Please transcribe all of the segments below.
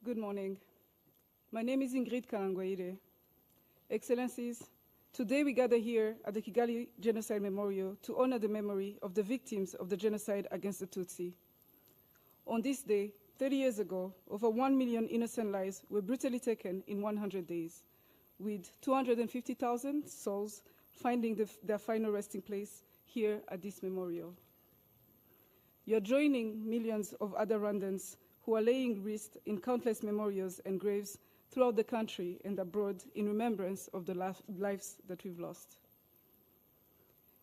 Good morning. My name is Ingrid Kalangwaire. Excellencies, today we gather here at the Kigali Genocide Memorial to honor the memory of the victims of the genocide against the Tutsi. On this day, 30 years ago, over 1 million innocent lives were brutally taken in 100 days, with 250,000 souls finding their final resting place here at this memorial. You're joining millions of other Rwandans who are laying wreaths in countless memorials and graves throughout the country and abroad in remembrance of the lives that we've lost.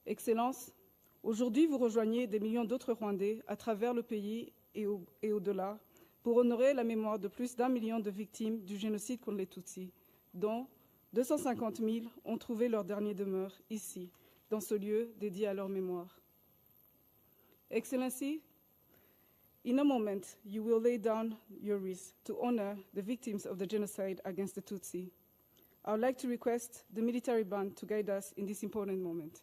Excellences, aujourd'hui vous rejoignez des millions d'autres Rwandais à travers le pays et au-delà pour honorer la mémoire de plus d'1 million de victimes du génocide contre les Tutsis, dont 250 000 ont trouvé leur dernière demeure ici, dans ce lieu dédié à leur mémoire. Excellency, in a moment, you will lay down your wreath to honor the victims of the genocide against the Tutsi. I would like to request the military band to guide us in this important moment.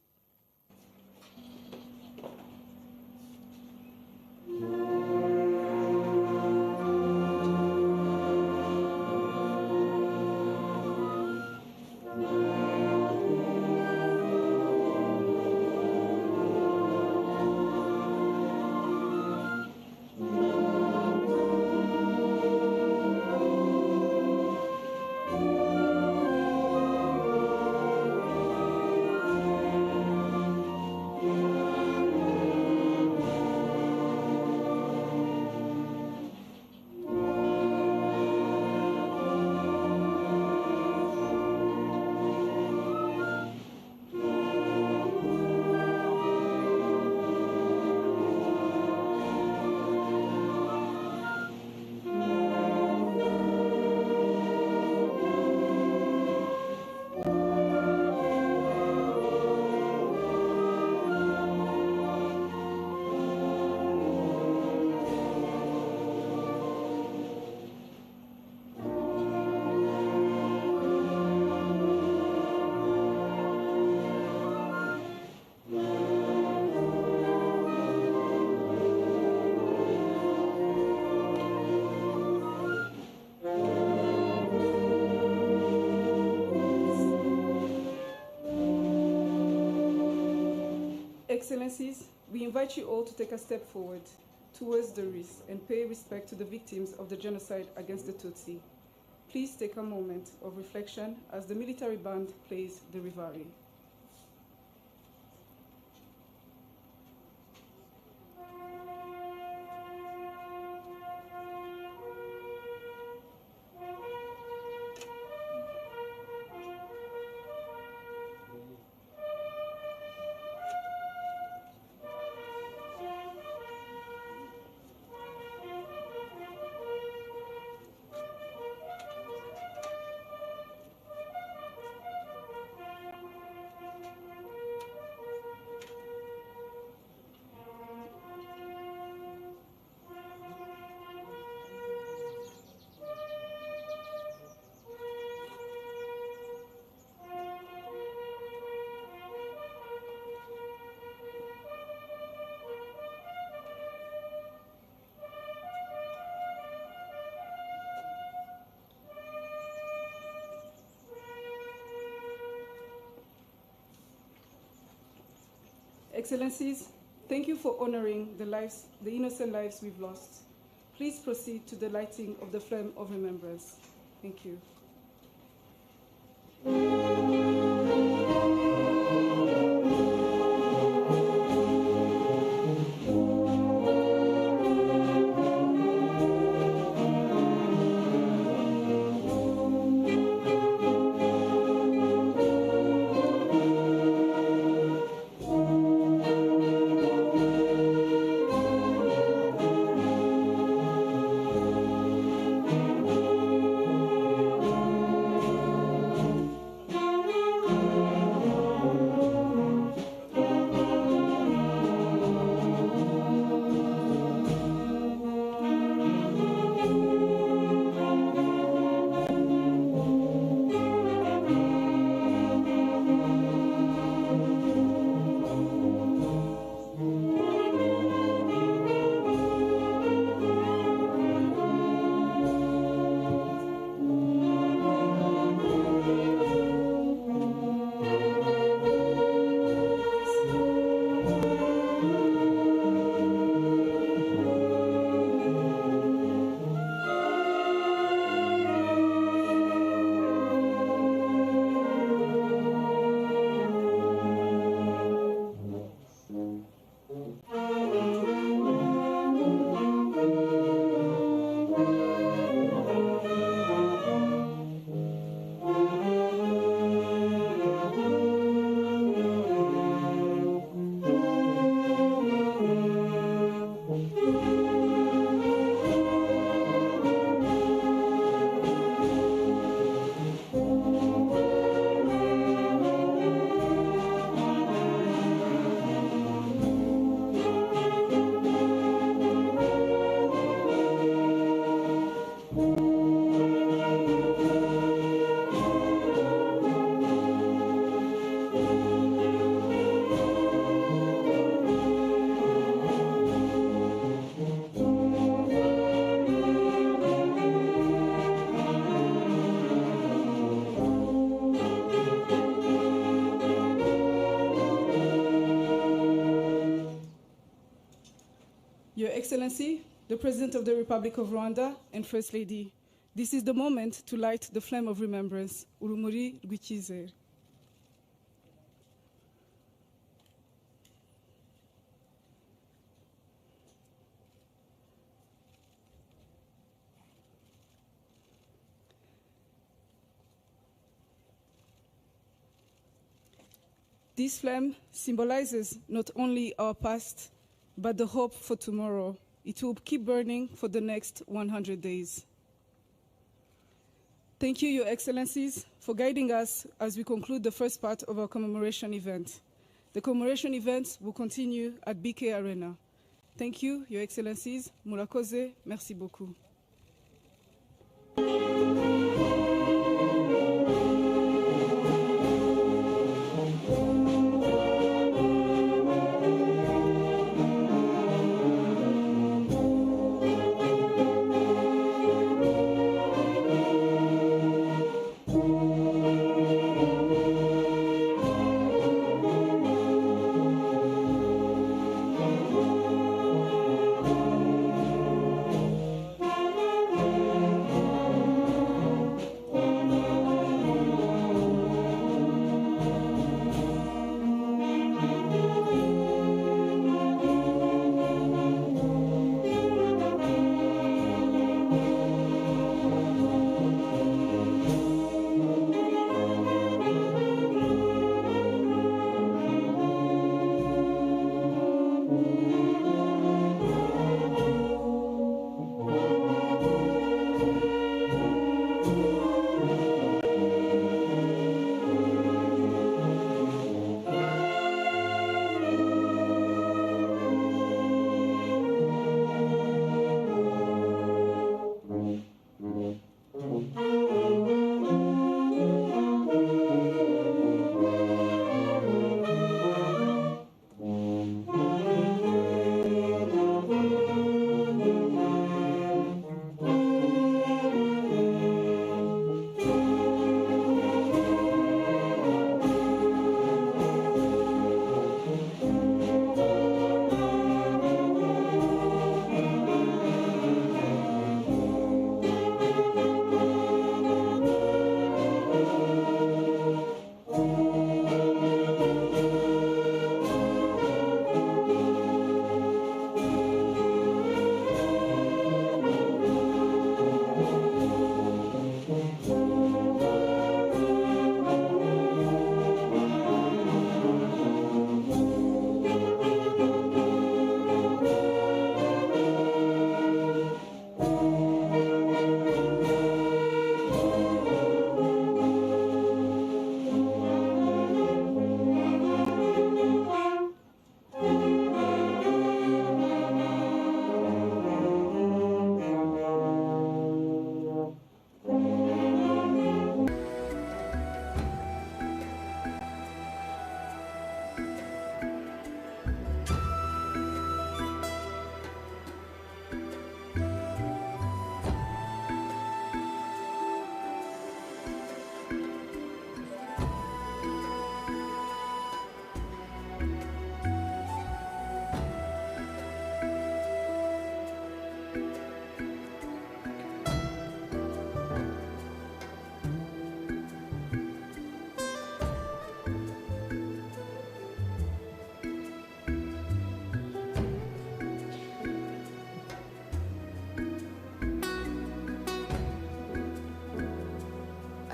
Excellencies, we invite you all to take a step forward towards the wreath and pay respect to the victims of the genocide against the Tutsi. Please take a moment of reflection as the military band plays the Rivari. Excellencies, thank you for honoring the innocent lives we've lost. Please proceed to the lighting of the flame of remembrance. Thank you. Excellency, the President of the Republic of Rwanda and First Lady, this is the moment to light the flame of remembrance, urumuri rw'icyizere. This flame symbolizes not only our past, but the hope for tomorrow. It will keep burning for the next 100 days. Thank you, Your Excellencies, for guiding us as we conclude the first part of our commemoration event. The commemoration event will continue at BK Arena. Thank you, Your Excellencies. Murakoze, merci beaucoup.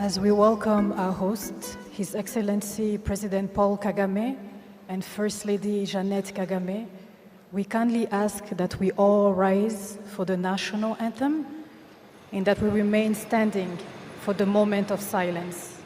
As we welcome our host, His Excellency President Paul Kagame and First Lady Jeannette Kagame, we kindly ask that we all rise for the national anthem and that we remain standing for the moment of silence.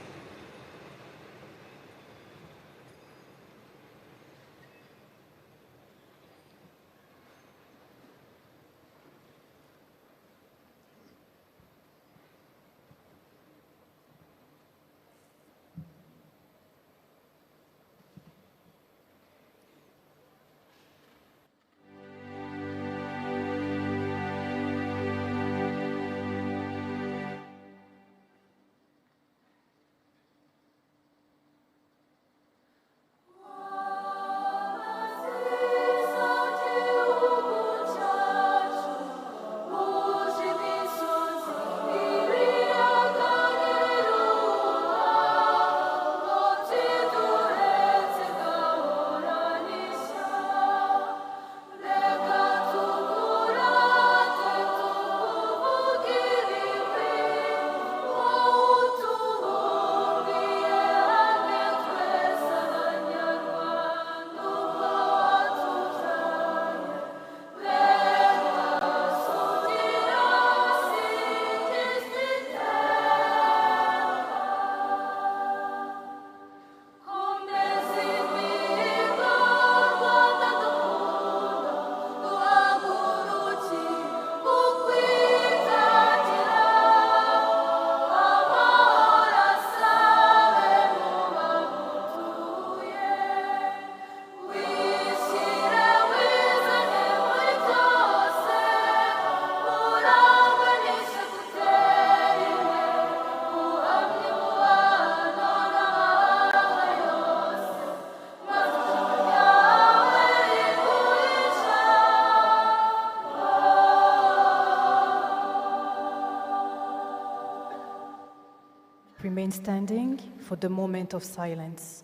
standing for the moment of silence.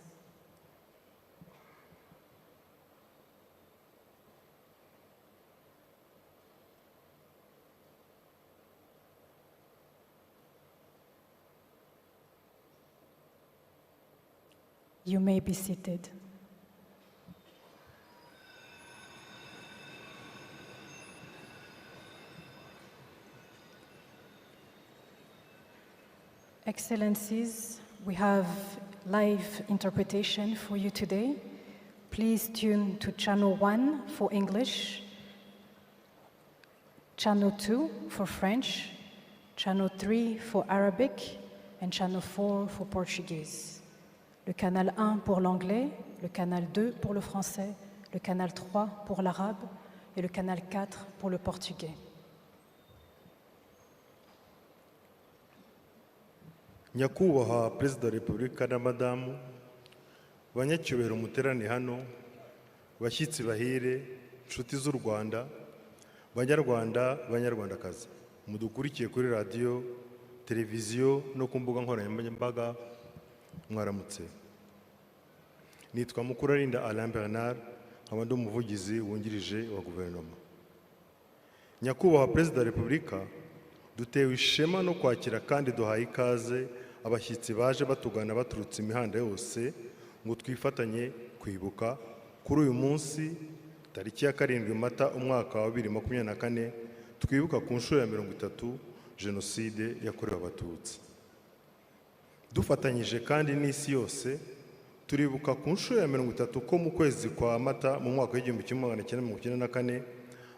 You may be seated. Excellencies, we have live interpretation for you today. Please tune to channel 1 for English, channel 2 for French, channel 3 for Arabic, and channel 4 for Portuguese. Le canal 1 pour l'anglais, le canal 2 pour le français, le canal 3 pour l'arabe et le canal 4 pour le portugais. Nyakubahwa Perezida wa Repubulika na Madamu, banyacyubahiro muterane hano, bashyitsi bahire, nshuti z'u Rwanda, banyarwanda, banyarwandakazi, mudukurikiye kuri radio, televiziyo no ku mbuga nkoranyambaga, mwaramutse. Nitwa Mukurarinda Alain Bernard, nkaba ndi umuvugizi wungirije wa guverinoma. Nyakubahwa Perezida wa Repubulika, dutewe ishema no kwakira kandi duhaye ikaze abashyitsi baje batugana baturutse imihanda yose ngo twifatanye kwibuka kuri uyu munsi tariki ya 7 Mata umwaka wa 2024 twibuka ku nshuro ya 30 Jenoside yakorewe Abatutsi. Dufatanyije kandi n'isi yose turibuka ku nshuro ya 30 ko mu kwezi kwa Mata mu mwaka wa 1994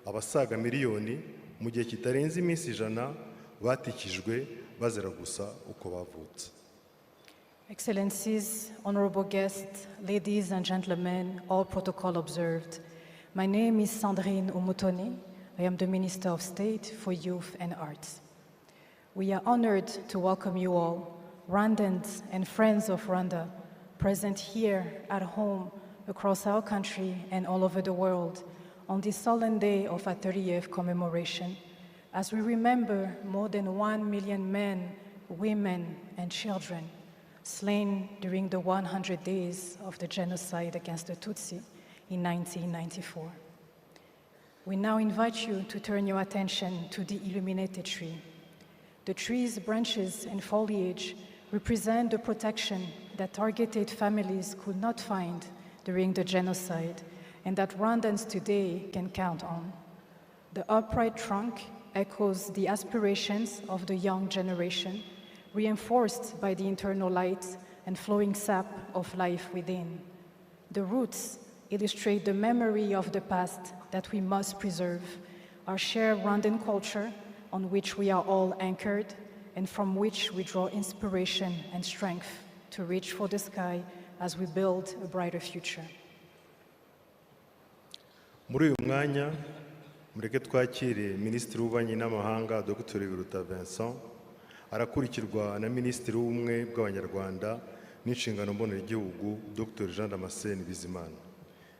abasaga miliyoni mu gihe kitarenze iminsi 100 batikijwe bazira gusa uko bavutse. Excellencies, honorable guests, ladies and gentlemen, all protocol observed. My name is Sandrine Umutoni. I am the Minister of State for Youth and Arts. We are honored to welcome you all, Rwandans and friends of Rwanda, present here at home, across our country and all over the world, on this solemn day of our 30th commemoration, as we remember more than 1 million men, women, and children slain during the 100 days of the genocide against the Tutsi in 1994. We now invite you to turn your attention to the illuminated tree. The tree's branches and foliage represent the protection that targeted families could not find during the genocide and that Rwandans today can count on. The upright trunk echoes the aspirations of the young generation, reinforced by the internal light and flowing sap of life within. The roots illustrate the memory of the past that we must preserve, our shared Rwandan culture on which we are all anchored and from which we draw inspiration and strength to reach for the sky as we build a brighter future. Muri uyu mwanya mureke twakire Minisitiri w'Ububanyi n'Amahanga Dr. Biruta Vincent, arakurikirwa na Minisitiri w'Ubumwe bw'Abanyarwanda n'inshingano mboneragihugu Dr. Jean Damascene Bizimana.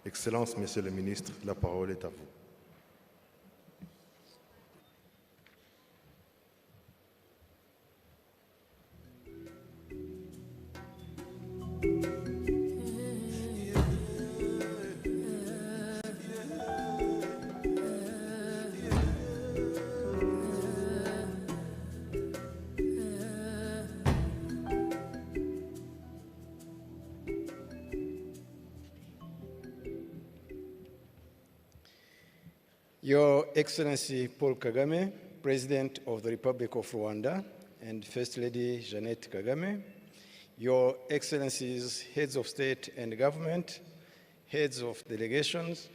Excellences, Monsieur le Ministre, la parole est à vous. Your Excellency Paul Kagame, President of the Republic of Rwanda, and First Lady Jeannette Kagame, Your Excellencies, Heads of State and Government, Heads of Delegations,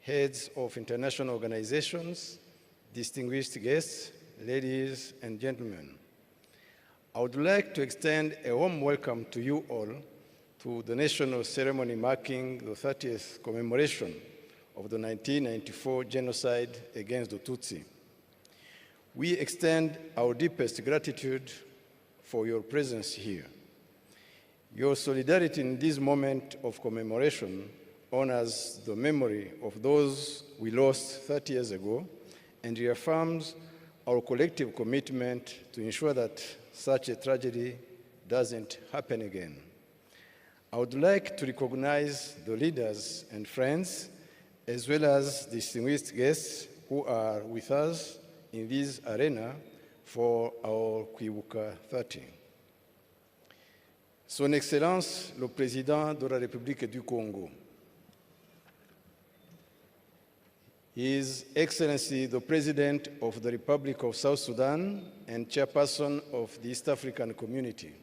Heads of International Organizations, distinguished guests, ladies and gentlemen. I would like to extend a warm welcome to you all to the national ceremony marking the 30th commemoration of the 1994 genocide against the Tutsi. We extend our deepest gratitude for your presence here. Your solidarity in this moment of commemoration honors the memory of those we lost 30 years ago and reaffirms our collective commitment to ensure that such a tragedy doesn't happen again. I would like to recognize the leaders and friends, as well as distinguished guests who are with us in this arena for our Kwibuka 30. Son Excellence, le Président de la République du Congo. His Excellency, the President of the Republic of South Sudan and Chairperson of the East African Community.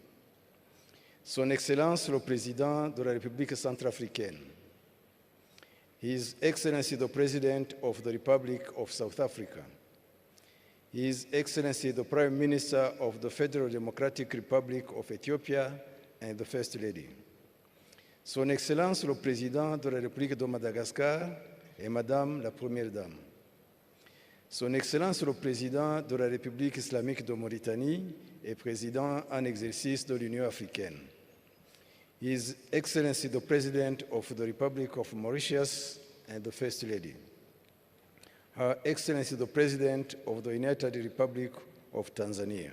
Son Excellence, le Président de la République centrafricaine. His Excellency, the President of the Republic of South Africa. His Excellency, the Prime Minister of the Federal Democratic Republic of Ethiopia and the First Lady. Son Excellence, le Président de la République de Madagascar et Madame la Première Dame. Son Excellence, le Président de la République islamique de Mauritanie et Président en exercice de l'Union africaine. His Excellency, the President of the Republic of Mauritius and the First Lady. Her Excellency, the President of the United Republic of Tanzania.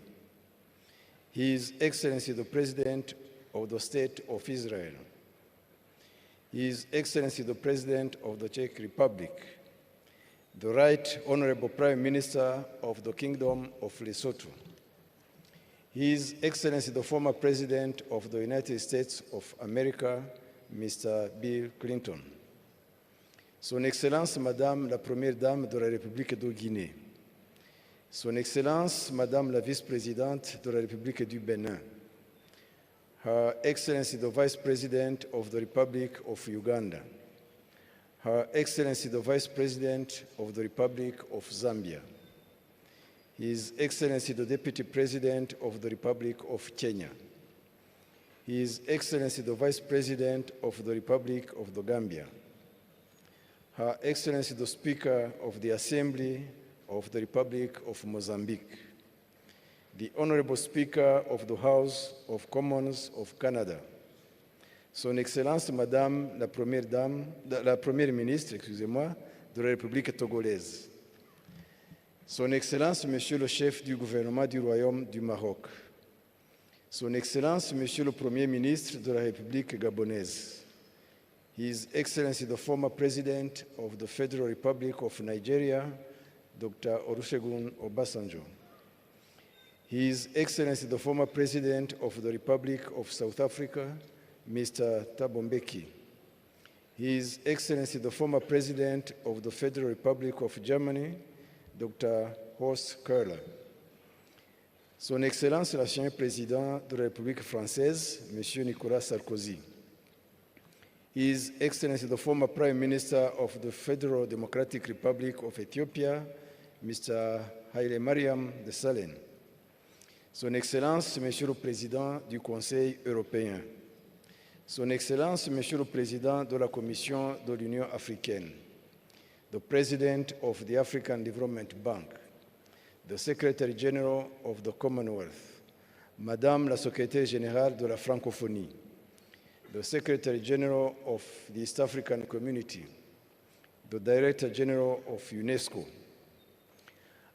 His Excellency, the President of the State of Israel. His Excellency, the President of the Czech Republic. The Right Honorable Prime Minister of the Kingdom of Lesotho. His Excellency, the former President of the United States of America, Mr. Bill Clinton. Son Excellence, Madame la Première Dame de la République de Guinée. Son Excellence, Madame la Vice-Présidente de la République du Bénin. Her Excellency, the Vice President of the Republic of Uganda. Her Excellency, the Vice President of the Republic of Zambia. His Excellency, the Deputy President of the Republic of Kenya. His Excellency, the Vice President of the Republic of the Gambia. Her Excellency, the Speaker of the Assembly of the Republic of Mozambique. The Honorable Speaker of the House of Commons of Canada. Son Excellence, Madame la Première Ministre, excusez-moi, de la République togolaise. Son Excellence, Monsieur le Chef du gouvernement du Royaume du Maroc. Son Excellence, Monsieur le Premier ministre de la République gabonaise. His Excellency, the former President of the Federal Republic of Nigeria, Dr. Olusegun Obasanjo. His Excellency, the former President of the Republic of South Africa, Mr. Thabo Mbeki. His Excellency, the former President of the Federal Republic of Germany, Dr. Horst Köhler. Son Excellence, l'ancien Président de la République française, Monsieur Nicolas Sarkozy. His Excellency, the former Prime Minister of the Federal Democratic Republic of Ethiopia, Mr. Haile Mariam Desalegn. Son Excellence, Monsieur le Président du Conseil européen. Son Excellence, Monsieur le Président de la Commission de l'Union africaine. The President of the African Development Bank. The Secretary General of the Commonwealth. Madame la Secrétaire Générale de la Francophonie. The Secretary General of the East African Community. The Director General of UNESCO.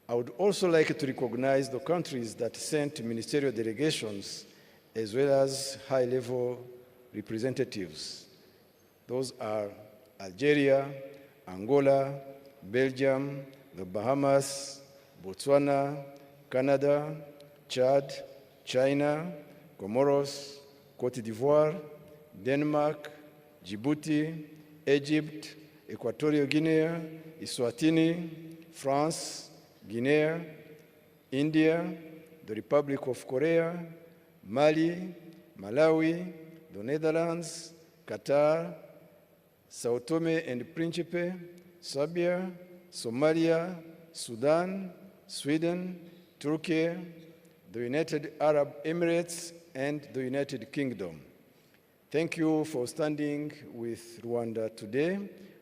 I would also like to recognize the countries that sent ministerial delegations as well as high-level representatives. Those are Algeria, Angola, Belgium, the Bahamas, Botswana, Canada, Chad, China, Comoros, Côte d'Ivoire, Denmark, Djibouti, Egypt, Equatorial Guinea, Eswatini, France, Guinea, India, the Republic of Korea, Mali, Malawi, the Netherlands, Qatar, Sao Tome and Principe, Serbia, Somalia, Sudan, Sweden, Turkey, the United Arab Emirates, and the United Kingdom. Thank you for standing with Rwanda today,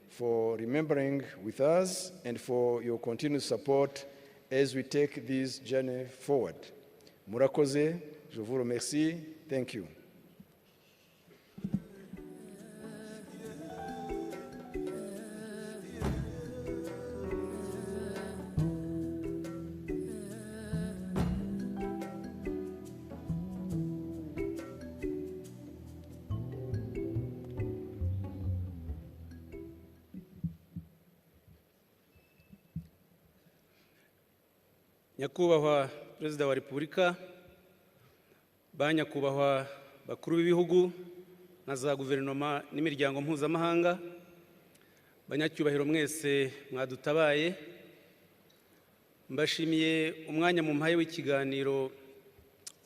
for remembering with us, and for your continued support as we take this journey forward. Murakoze, je vous remercie. Thank you. Nyakubahwa Perezida wa Repubulika, ba nyakubahwa bakuru b'ibihugu na za guverinoma n'imiryango mpuzamahanga, banyacyubahiro mwese mwadutabaye, mbashimiye umwanya mu mpaye w'ikiganiro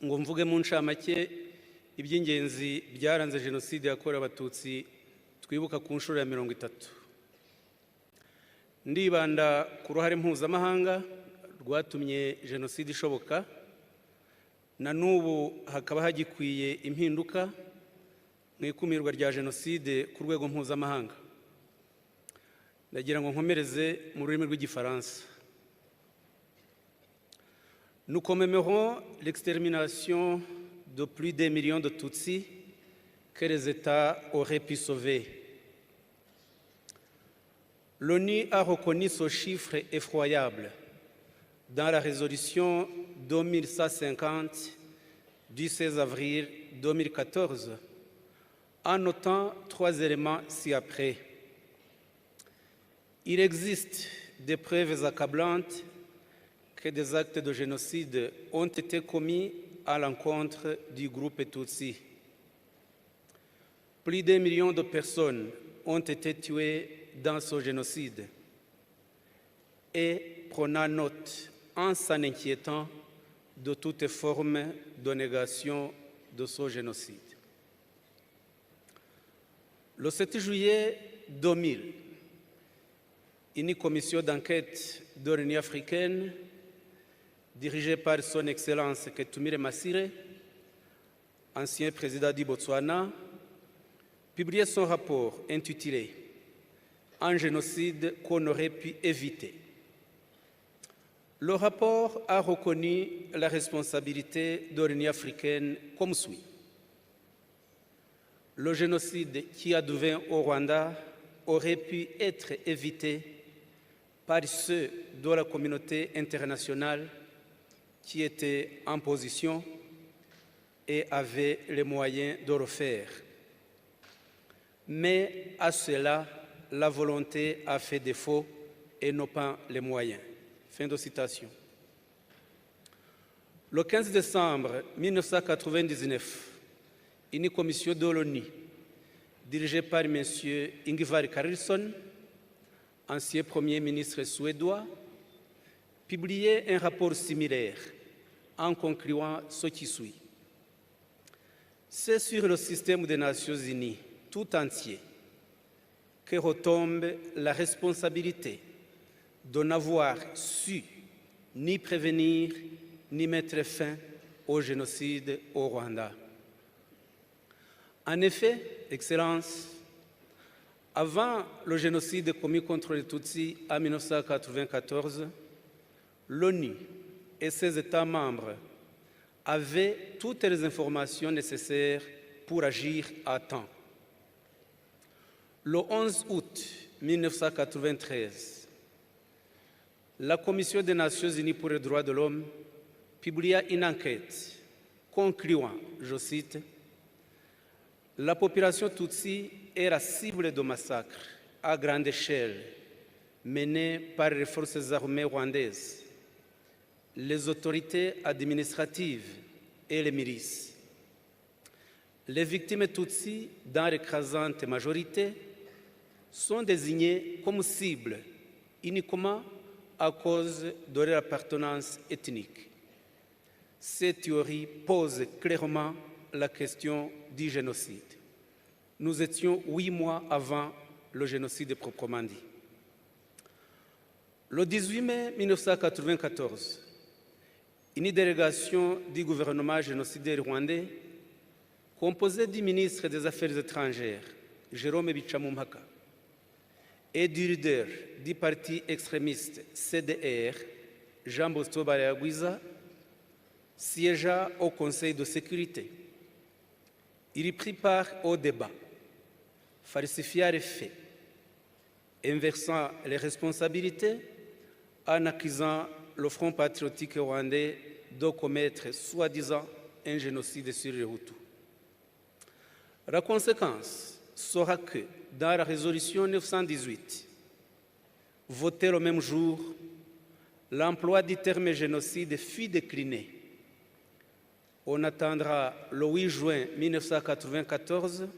ngo mvuge mu ncamake iby'ingenzi byaranze Jenoside yakorewe Abatutsi twibuka ku nshuro ya 30. Ndibanda ku ruhare mpuzamahanga rwatumye Jenoside ishoboka, na n'ubu hakaba hagikwiye impinduka mu ikumirwa rya Jenoside ku rwego mpuzamahanga. Ndagira ngo nkomereze mu rurimi rw'igifaransa. Nous commémorons l'extermination de plus d'un million de Tutsis que les États auraient pu sauver. L'ONU a reconnu ce chiffre effroyable dans la résolution 2150 du 16 avril 2014, en notant 3 éléments ci-après. Il existe des preuves accablantes que des actes de génocide ont été commis à l'encontre du groupe Tutsi. Plus d'1 million de personnes ont été tuées dans ce génocide. Et prenant note, en s'en inquiétant, de toute forme de négation de ce génocide. Le 7 juillet 2000, une commission d'enquête de l'Union africaine, dirigée par son Excellence Ketumire Masire, ancien président du Botswana, publiait son rapport intitulé « Un génocide qu'on aurait pu éviter ». Le rapport a reconnu la responsabilité de l'Union africaine comme suit. Le génocide qui advint au Rwanda aurait pu être évité par ceux de la communauté internationale qui étaient en position et avaient les moyens de le faire. Mais à cela, la volonté a fait défaut et non pas les moyens. Fin de citation. Le 15 décembre 1999, une commission de l'ONU, dirigée par M. Ingvar Carlsson, ancien Premier ministre suédois, publiait un rapport similaire en concluant ce qui suit. C'est sur le système des Nations Unies tout entier que retombe la responsabilité de n'avoir su ni prévenir ni mettre fin au génocide au Rwanda. En effet, Excellence, avant le génocide commis contre les Tutsis en 1994, l'ONU et ses États membres avaient toutes les informations nécessaires pour agir à temps. Le 11 août 1993, la Commission des Nations Unies pour les droits de l'homme publia une enquête concluant, je cite, « La population Tutsi est la cible de massacres à grande échelle menés par les forces armées rwandaises, les autorités administratives et les milices. Les victimes Tutsi, dans l'écrasante majorité, sont désignées comme cibles uniquement à cause de leur appartenance ethnique. Cette théorie pose clairement la question du génocide. Nous étions 8 mois avant le génocide proprement dit. Le 18 mai 1994, une délégation du gouvernement génocidaire rwandais, composée du ministre des Affaires étrangères, Jérôme Bicamumpaka, et du leader du parti extrémiste CDR, Jean Bosco Barayagwiza, siégea au Conseil de sécurité. Il y prit part au débat, falsifia les faits, inversant les responsabilités en accusant le Front patriotique rwandais de commettre soi-disant un génocide sur les Hutus. La conséquence sera que, dans la résolution 918, votée le même jour, l'emploi du terme génocide fut décliné. On attendra le 8 juin 1994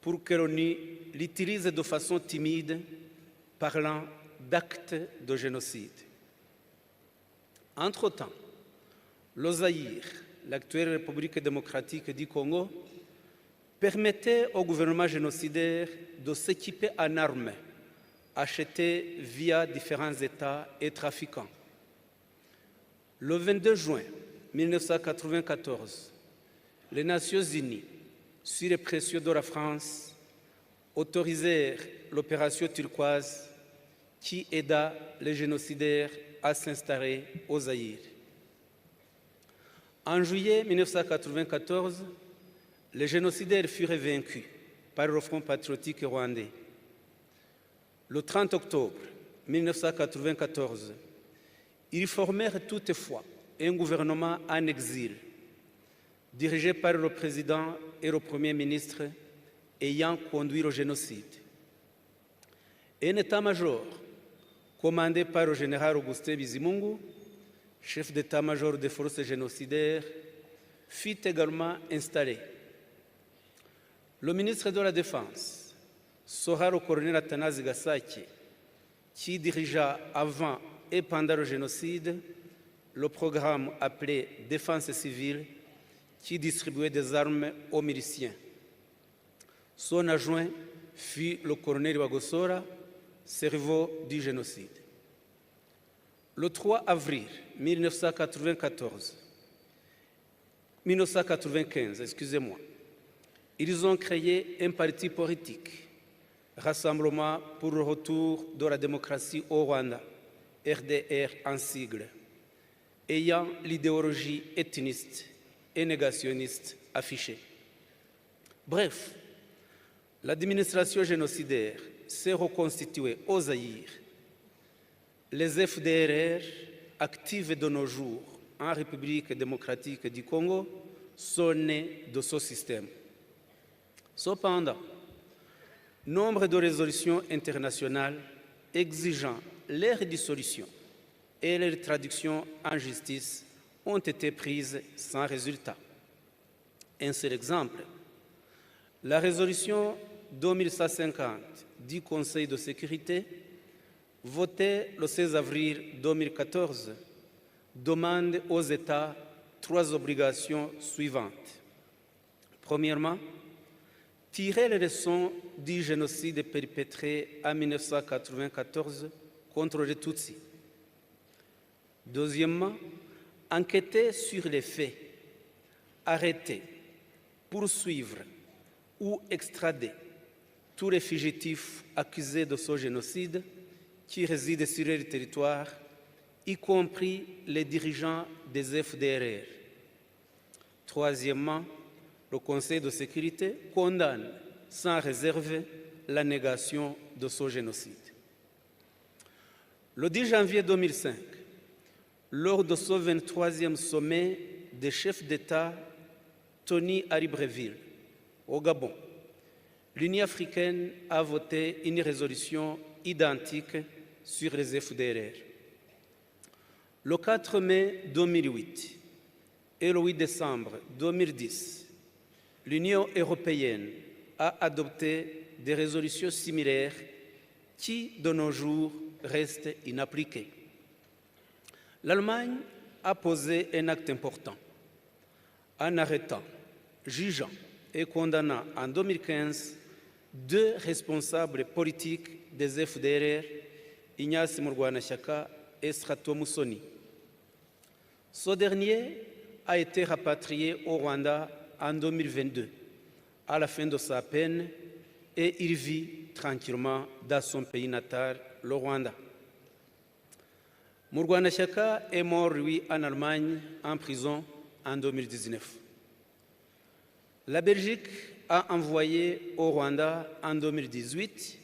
pour que l'ONU l'utilise de façon timide, parlant d'actes de génocide. Entre-temps, le Zaïre, l'actuelle République démocratique du Congo, permettait au gouvernement génocidaire de s'équiper en armes achetées via différents États et trafiquants. Le 22 juin 1994, les Nations Unies, sur les pressions de la France, autorisèrent l'opération turquoise qui aida les génocidaires à s'installer au Zaïre. En juillet 1994, les génocidaires furent vaincus par le Front patriotique rwandais. Le 30 octobre 1994, ils formèrent toutefois un gouvernement en exil, dirigé par le président et le premier ministre ayant conduit le génocide. Un état-major commandé par le général Augustin Bizimungu, chef d'état-major des forces génocidaires, fut également installé. Le ministre de la Défense sera le colonel Athanase Gasake, qui dirigea avant et pendant le génocide le programme appelé Défense civile, qui distribuait des armes aux miliciens. Son adjoint fut le colonel Wagosora, cerveau du génocide. Le 3 avril 1995, ils ont créé un parti politique, Rassemblement pour le retour de la démocratie au Rwanda, RDR en sigle, ayant l'idéologie ethniste et négationniste affichée. Bref, l'administration génocidaire s'est reconstituée au Zaïre. Les FDLR, actives de nos jours en République démocratique du Congo, sont nés de ce système. Cependant, nombre de résolutions internationales exigeant leur dissolution et leur traduction en justice ont été prises sans résultat. Un seul exemple, la résolution 2150 du Conseil de sécurité, votée le 16 avril 2014, demande aux États 3 obligations suivantes. Premièrement, tirer les leçons du génocide perpétré en 1994 contre les Tutsis. Deuxièmement, enquêter sur les faits, arrêter, poursuivre ou extrader tous les fugitifs accusés de ce génocide qui résident sur le territoire, y compris les dirigeants des FDLR. Troisièmement, le Conseil de sécurité condamne sans réserve la négation de ce génocide. Le 10 janvier 2005, lors de ce 23e sommet des chefs d'État tenu à Libreville, au Gabon, l'Union africaine a voté une résolution identique sur les FDLR. Le 4 mai 2008 et le 8 décembre 2010, l'Union européenne a adopté des résolutions similaires qui, de nos jours, restent inappliquées. L'Allemagne a posé un acte important en arrêtant, jugeant et condamnant en 2015 2 responsables politiques des FDLR, Ignace Murwanashyaka et Strato Musoni. Ce dernier a été rapatrié au Rwanda en 2022, à la fin de sa peine, et il vit tranquillement dans son pays natal, le Rwanda. Murwanashyaka est mort, lui, en Allemagne, en prison, en 2019. La Belgique a envoyé au Rwanda, en 2018,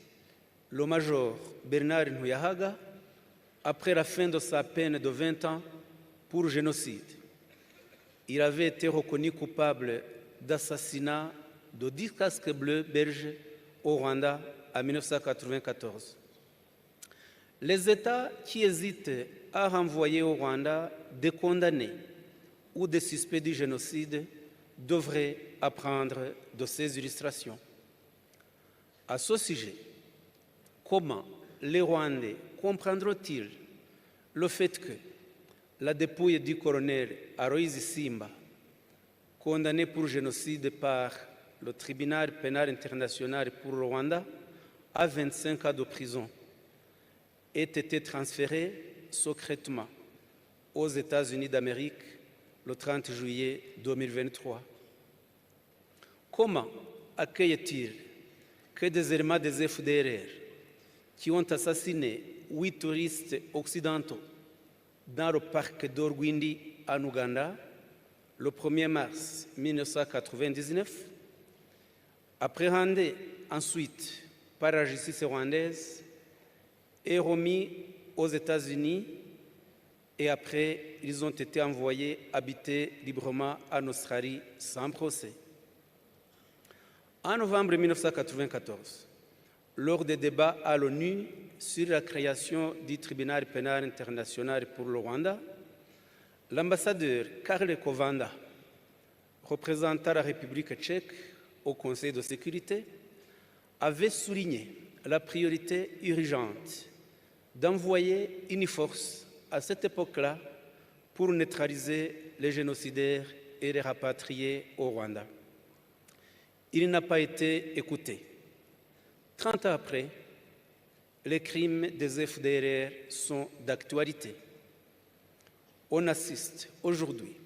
le major Bernard Ntuyahaga, après la fin de sa peine de 20 ans pour génocide. Il avait été reconnu coupable d'assassinat de 10 casques bleus belges au Rwanda en 1994. Les États qui hésitent a renvoyé au Rwanda des condamnés ou des suspects du génocide devrait apprendre de ces illustrations. À ce sujet, comment les Rwandais comprendront-ils le fait que la dépouille du colonel Aloys Simba, condamné pour génocide par le tribunal pénal international pour le Rwanda à 25 ans de prison, ait été transférée secrètement aux États-Unis d'Amérique le 30 juillet 2023. Comment accueille-t-il que des éléments des FDLR qui ont assassiné 8 touristes occidentaux dans le parc d'Orguindi en Ouganda le 1er mars 1999, appréhendés ensuite par la justice rwandaise et remis aux États-Unis, et après, ils ont été envoyés habiter librement en Australie sans procès. En novembre 1994, lors des débats à l'ONU sur la création du tribunal pénal international pour le Rwanda, l'ambassadeur Karle Kovanda, représentant la République tchèque au Conseil de sécurité, avait souligné la priorité urgente d'envoyer une force à cette époque-là pour neutraliser les génocidaires et les rapatrier au Rwanda. Il n'a pas été écouté. 30 ans après, les crimes des FDLR sont d'actualité. On assiste aujourd'hui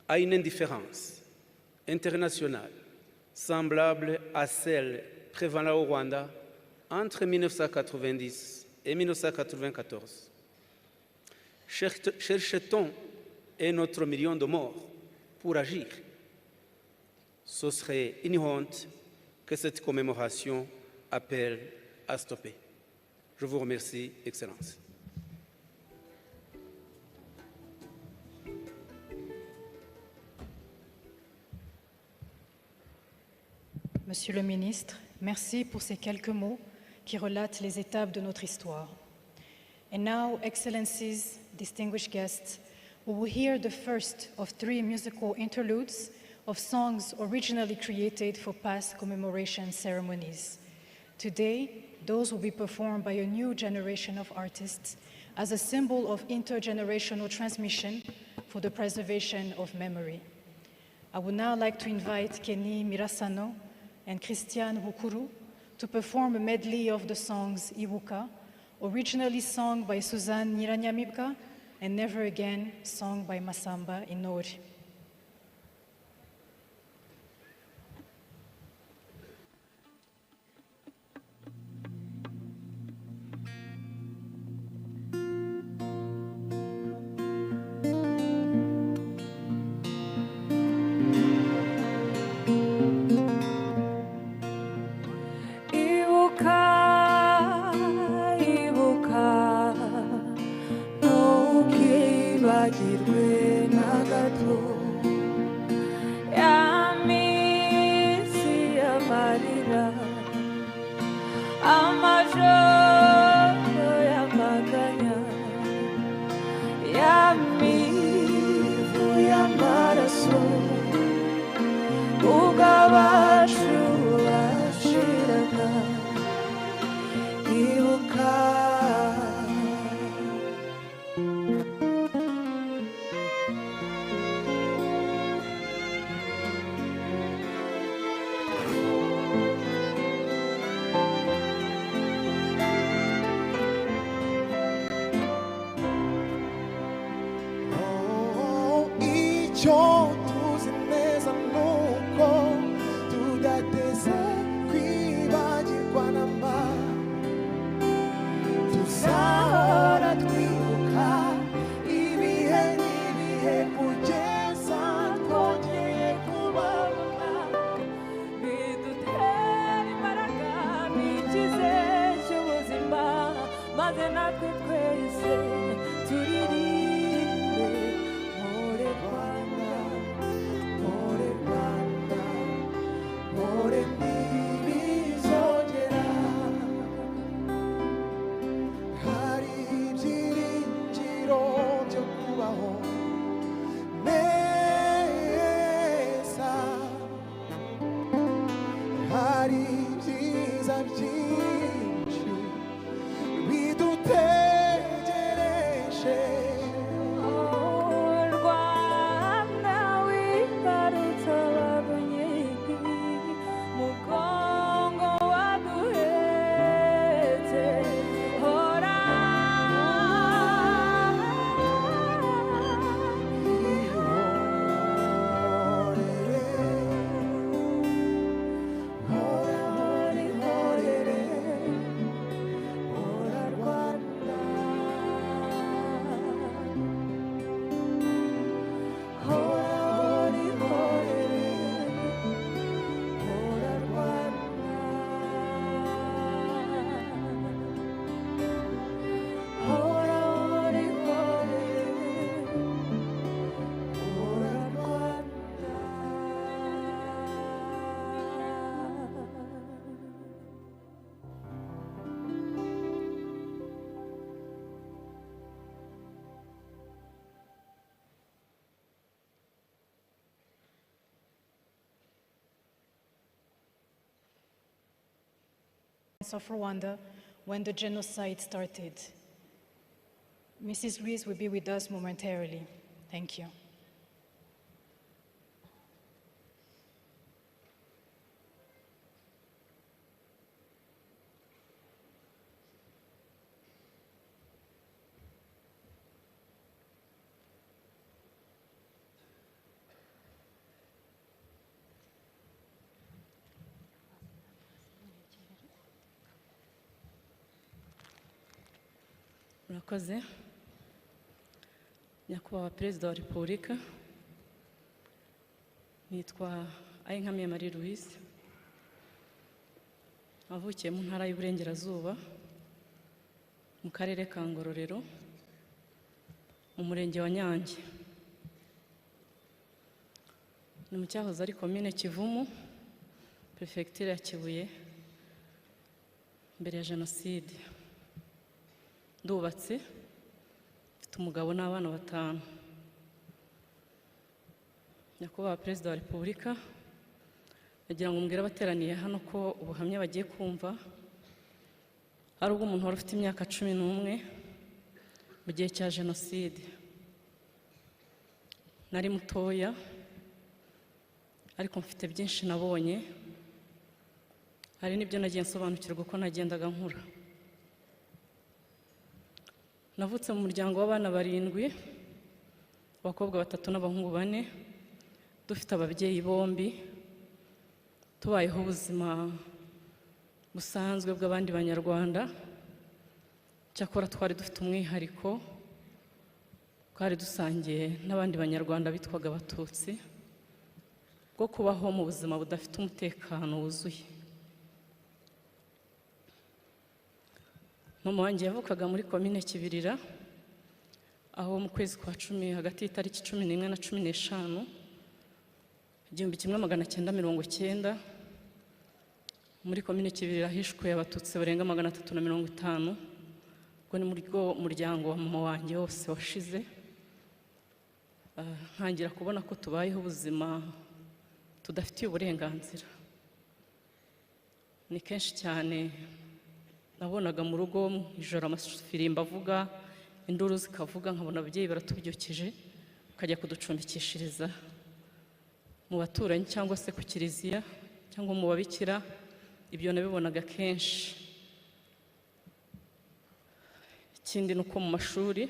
à une indifférence internationale semblable à celle prévalant au Rwanda entre 1990 et 1994. Cherche-t-on un autre million de morts pour agir? Ce serait une honte que cette commémoration appelle à stopper. Je vous remercie, Excellences. Monsieur le ministre, merci pour ces quelques mots qui relatent les étapes de notre histoire. And now, Excellencies, distinguished guests, we will hear the first of 3 musical interludes of songs originally created for past commemoration ceremonies. Today, those will be performed by a new generation of artists as a symbol of intergenerational transmission for the preservation of memory. I would now like to invite Kenny Mirasano and Christian Wukuru to perform a medley of the songs Kwibuka, originally sung by Suzanne Nyiranyamibwa, and Never Again, sung by Masamba Intore. Bagirwe na gato hari ibyiza byinshi bidutegereje. Rwanda wibarutse abavunyi, mugongo waduhetse, hora of Rwanda when the genocide started. Mrs. Ruiz will be with us momentarily. Thank you. Murakoze. Nyakubahwa Perezida wa Repubulika, nitwa Ayinkamiye Marie Louise, navukiye mu ntara y'Uburengerazuba mu karere ka Ngororero mu murenge wa Nyange, ni mu cyahoze ari komine Kivumu, prefecture ya Kibuye, mbere ya Jenoside. Ndubatse, mfite umugabo n'abana 5. Nyakubahwa Perezida wa Repubulika, nagira ngo mbwire abateraniye hano ko ubuhamya bagiye kumva ari ubw'umuntu wari ufite imyaka 11 mu gihe cya Jenoside. Nari mutoya ariko mfite byinshi nabonye, hari n'ibyo nagiye nsobanukirwa uko nagendaga nkura. Navutse mu muryango w'abana 7, abakobwa 3 n'abahungu 4, dufite ababyeyi bombi, tubayeho ubuzima busanzwe bw'abandi banyarwanda. Cyakora twari dufite umwihariko, twari dusangiye n'abandi banyarwanda bitwaga Abatutsi, bwo kubaho mu buzima budafite umutekano wuzuye. Mama wanjye yavukaga muri komine Kibirira, aho mu kwezi kwa 10 hagati y'itariki 11 na 15 1990 muri komine Kibirira hishwe Abatutsi barenga 350. Ubwo ni muri muryango wa mama wanjye wose washize. Ntangira kubona ko tubayeho ubuzima tudafitiye uburenganzira. Ni kenshi cyane nabonaga mu rugo ijoro amafirimba avuga, induru zikavuga, nkabona ababyeyi baratubyukije bakajya kuducumbikishiriza mu baturanyi cyangwa se ku kiliziya cyangwa mu babikira. Ibyo nabibonaga kenshi. Ikindi nuko mu mashuri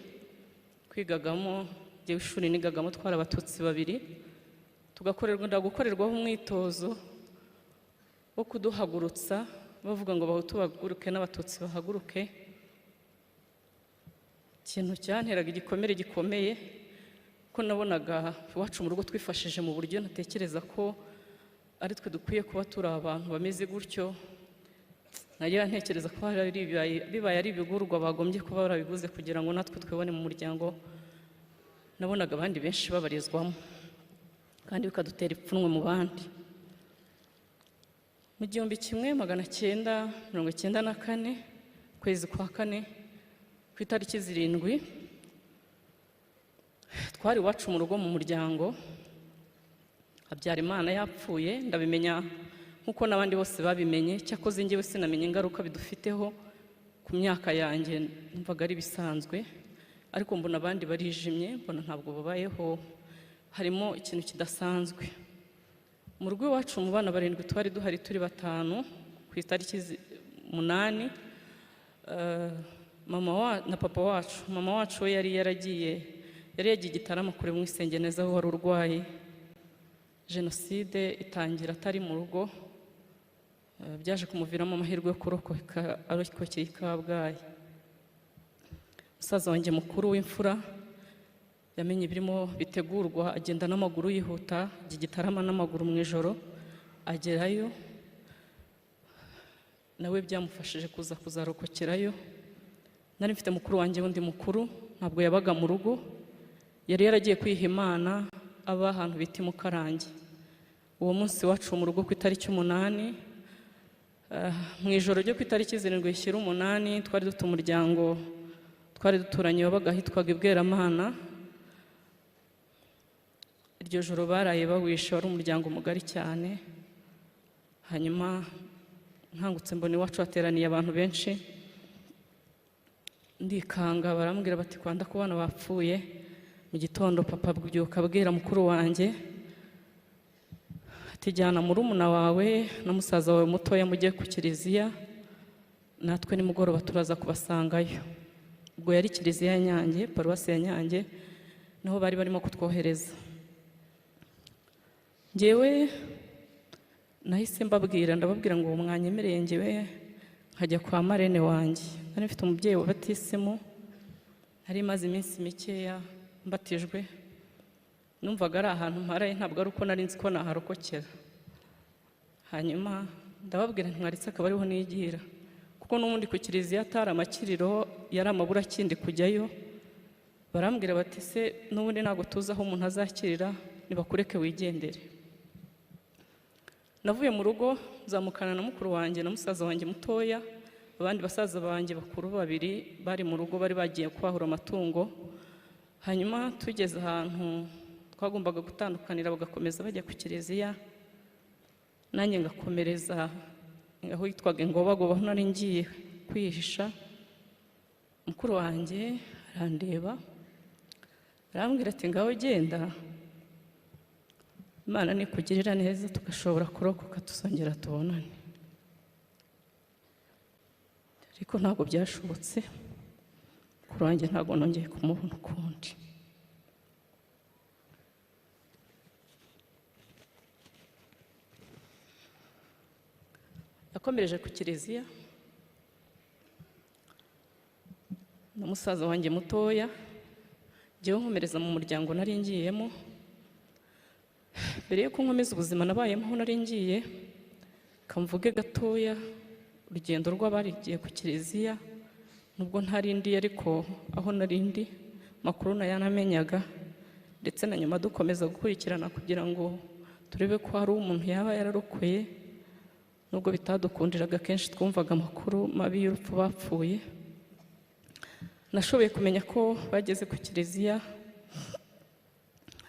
kwigagamo, jewe ishuri nigagamo twara Abatutsi 2, gukorerwaho umwitozo wo kuduhagurutsa bavuga ngo Abahutu bahaguruke n'Abatutsi bahaguruke. Ikintu cyanteraga igikomere gikomeye ko nabonaga iwacu mu rugo twifashije mu buryo natekereza ko ari twe dukwiye kuba turi abantu bameze gutyo. Nagira ntekereza ko bibaye ari ibigurwa bagombye kuba barabiguze kugira ngo natwe twebone mu muryango. Nabonaga abandi benshi babarizwamo kandi bikadutera ipfunwe mu bandi. Mu 1994 kwezi kwa 4 ku itariki 7 twari iwacu mu rugo mu muryango. Habyarimana yapfuye, ndabimenya nk'uko n'abandi bose babimenye, cyakoze njyewe sinamenye ingaruka bidufiteho ku myaka yanjye, numvaga ari bisanzwe, ariko mbona abandi barijimye, mbona ntabwo babayeho, harimo ikintu kidasanzwe. Mu rugo iwacu mu bana 7 twari duhari turi 5 ku itariki 8, mama na papa wacu. Mama wacu we yari yagiye Gitarama kure mu isengeneza aho wari urwaye. Jenoside itangira atari mu rugo, byaje kumuviramo amahirwe yo kurokoka arokokeye i Kabgayi. Musaza wanjye mukuru w'imfura yamenye ibirimo bitegurwa, agenda n'amaguru yihuta Gitarama n'amaguru mu ijoro, agerayo nawe byamufashije kuzarokokerayo. Nari mfite mukuru wanjye wundi mukuru, ntabwo yabaga mu rugo, yari yaragiye kwiha Imana aba ahantu bita Mukarange. Uwo munsi wacu mu rugo ku itariki 8, mu ijoro ryo ku itariki 7/8 twari dufite umuryango twari duturanye wabaga hitwaga Ibweramana. Iryo joro baraye bawishe, wari umuryango mugari cyane. Hanyuma nkangutse mbona iwacu hateraniye abantu benshi, ndikanga, barambwira bati kwanda ku bana bapfuye. Mu gitondo papa byuka abwira mukuru wanjye ati jyana murumuna wawe na musaza wawe mutoya mujye ku kiliziya, natwe nimugoroba turaza kubasangayo. Ubwo yari kiliziya ya Nyange, paruwasi ya Nyange, niho bari barimo kutwohereza. Njyewe nahise ndababwira ngo mwanyemereye njyewe nkajya kwa marene wanjye. Nari mfite umubyeyi wabatisimu, hari maze iminsi mikeya mbatijwe, numvaga ari ahantu mparaye, ntabwo ari uko nari nzi ko naharokokera. Hanyuma ndababwira ntwaritse akaba ariho nigira, kuko n'ubundi ku kiliziya atari amakiriro, yari amabura kindi kujyayo. Barambwira bati se n'ubundi ntabwo tuzi aho umuntu azakirira, nibakureke wigendere. Navuye mu rugo nzamukana na mukuru wanjye na musaza wanjye mutoya, abandi basaza banjye bakuru 2 bari mu rugo, bari bagiye kwahura amatungo. Hanyuma tugeze ahantu twagombaga gutandukanira, bagakomeza bajya ku kiliziya, nanjye ngakomereza aho yitwaga Ingobagoba, aho nari ngiye kwihisha. Mukuru wanjye arandeba arambwira ati ngaho genda, Imana nikugirira neza tugashobora kurokoka tuzongera tubonane. Ariko ntabwo byashobotse, mukuru wanjye ntabwo nongeye kumubona ukundi. Yakomereje ku kiliziya na musaza wanjye mutoya, njyewe nkomereza mu muryango nari ngiyemo. Mbere yuko nkomeza ubuzima nabayemo aho nari ngiye, kamvuge gatoya urugendo rw'abarigiye ku kiliziya, nubwo ntarindi ariko aho narindi makuru nayanamenyaga, ndetse na nyuma dukomeza gukurikirana kugira ngo turebe ko hari umuntu yaba yararokoye, nubwo bitadukundiraga. Kenshi twumvaga amakuru mabi y'urupfu bapfuye. Nashoboye kumenya ko bageze ku kiliziya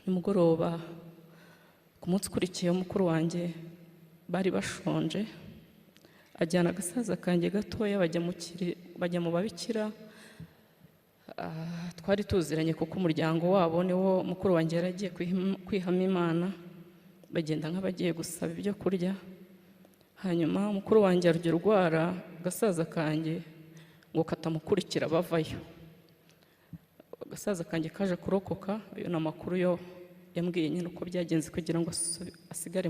nimugoroba. Ku munsi ukurikiye mukuru wanjye bari bashonje, ajyana agasaza kanjye gatoya bajya mu babikira. Twari tuziranye kuko umuryango wabo niwo mukuru wanjye yaragiye kwihama Imana, bagenda nk'abagiye gusaba ibyo kurya. Hanyuma mukuru wanjye arujya urwara, agasaza kanjye ngo katamukurikira bavayo. Agasaza kanjye kaje kurokoka, ayo ni amakuru yo yambwiye nyine uko byagenze kugira ngo asigare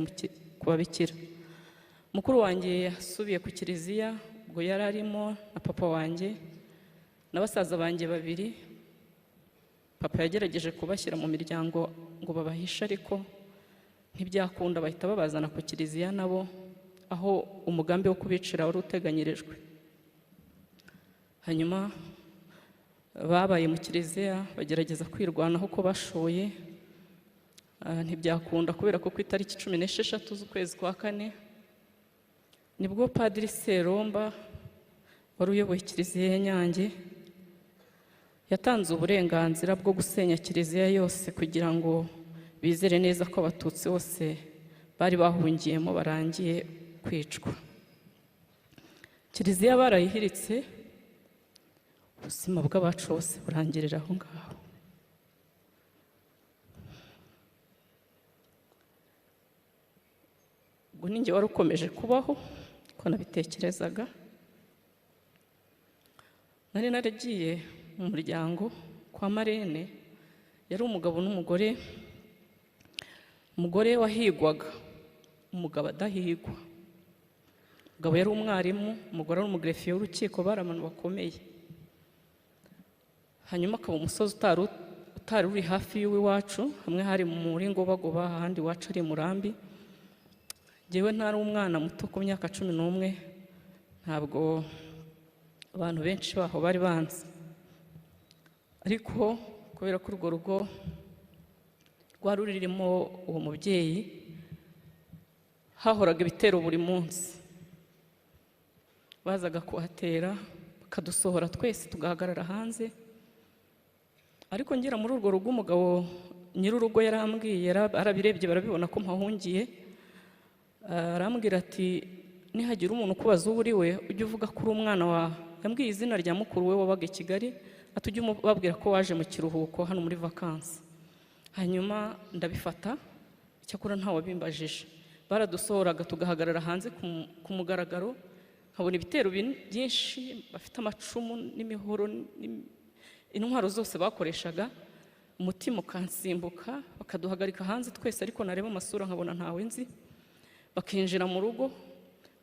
ku babikira. Mukuru wanjye yasubiye ku kiliziya, ubwo yari arimo na papa wanjye na basaza banjye 2. Papa yagerageje kubashyira mu miryango ngo babahishe, ariko ntibyakunda, bahita babazana ku kiliziya nabo, aho umugambi wo kubicira wari uteganyirijwe. Hanyuma babaye mu kiliziya bagerageza kwirwanaho uko bashoye, ntibyakunda, kubera ko ku itariki 16 z'ukwezi kwa 4 nibwo Padiri Seromba wari uyoboye kiliziya ya Nyange yatanze uburenganzira bwo gusenya kiliziya yose kugira ngo bizere neza ko Abatutsi bose bari bahungiyemo barangiye kwicwa. Kiliziya barayihiritse, ubuzima bw'abacu bose burangirira aho ngaho. Ubwo ninjye wari ukomeje kubaho ko nabitekerezaga. Nari naragiye mu muryango kwa marene, yari umugabo n'umugore, umugore wahigwaga, umugabo adahigwa. Umugabo yari umwarimu, umugore ari umugerefiye w'urukiko, bari abantu bakomeye. Hanyuma akaba umusozi utari uri hafi y'iwacu, hamwe hari muri Ngobagoba, ahandi iwacu ari Murambi. Jyewe ntari umwana muto ku myaka 11, ntabwo abantu benshi baho bari banzi. Ariko kubera ko urwo rugo rwari rurimo uwo mubyeyi, hahoraga ibitero buri munsi. Bazaga kuhatera, bakadusohora twese tugahagarara hanze. Ariko ngera muri urwo rugo, umugabo nyir'urugo yarambwiye, arabirebye barabibona ko mpahungiye. Arambwira ati nihagira umuntu ukubaza uwo uri we, ujye uvuga ko uri umwana wa, yambwiye izina rya mukuru we wabaga i Kigali, ati ujye ubabwira ko waje mu kiruhuko hano muri vacances. Hanyuma ndabifata, cyakora ntawe bimbajije. Baradusohoraga tugahagarara hanze ku mugaragaro, nkabona ibitero byinshi, bafite amacumu n'imihoro, intwaro zose bakoreshaga. Umutima ukansimbuka, bakaduhagarika hanze twese, ariko nareba amasura nkabona ntawe nzi. Bakinjira mu rugo,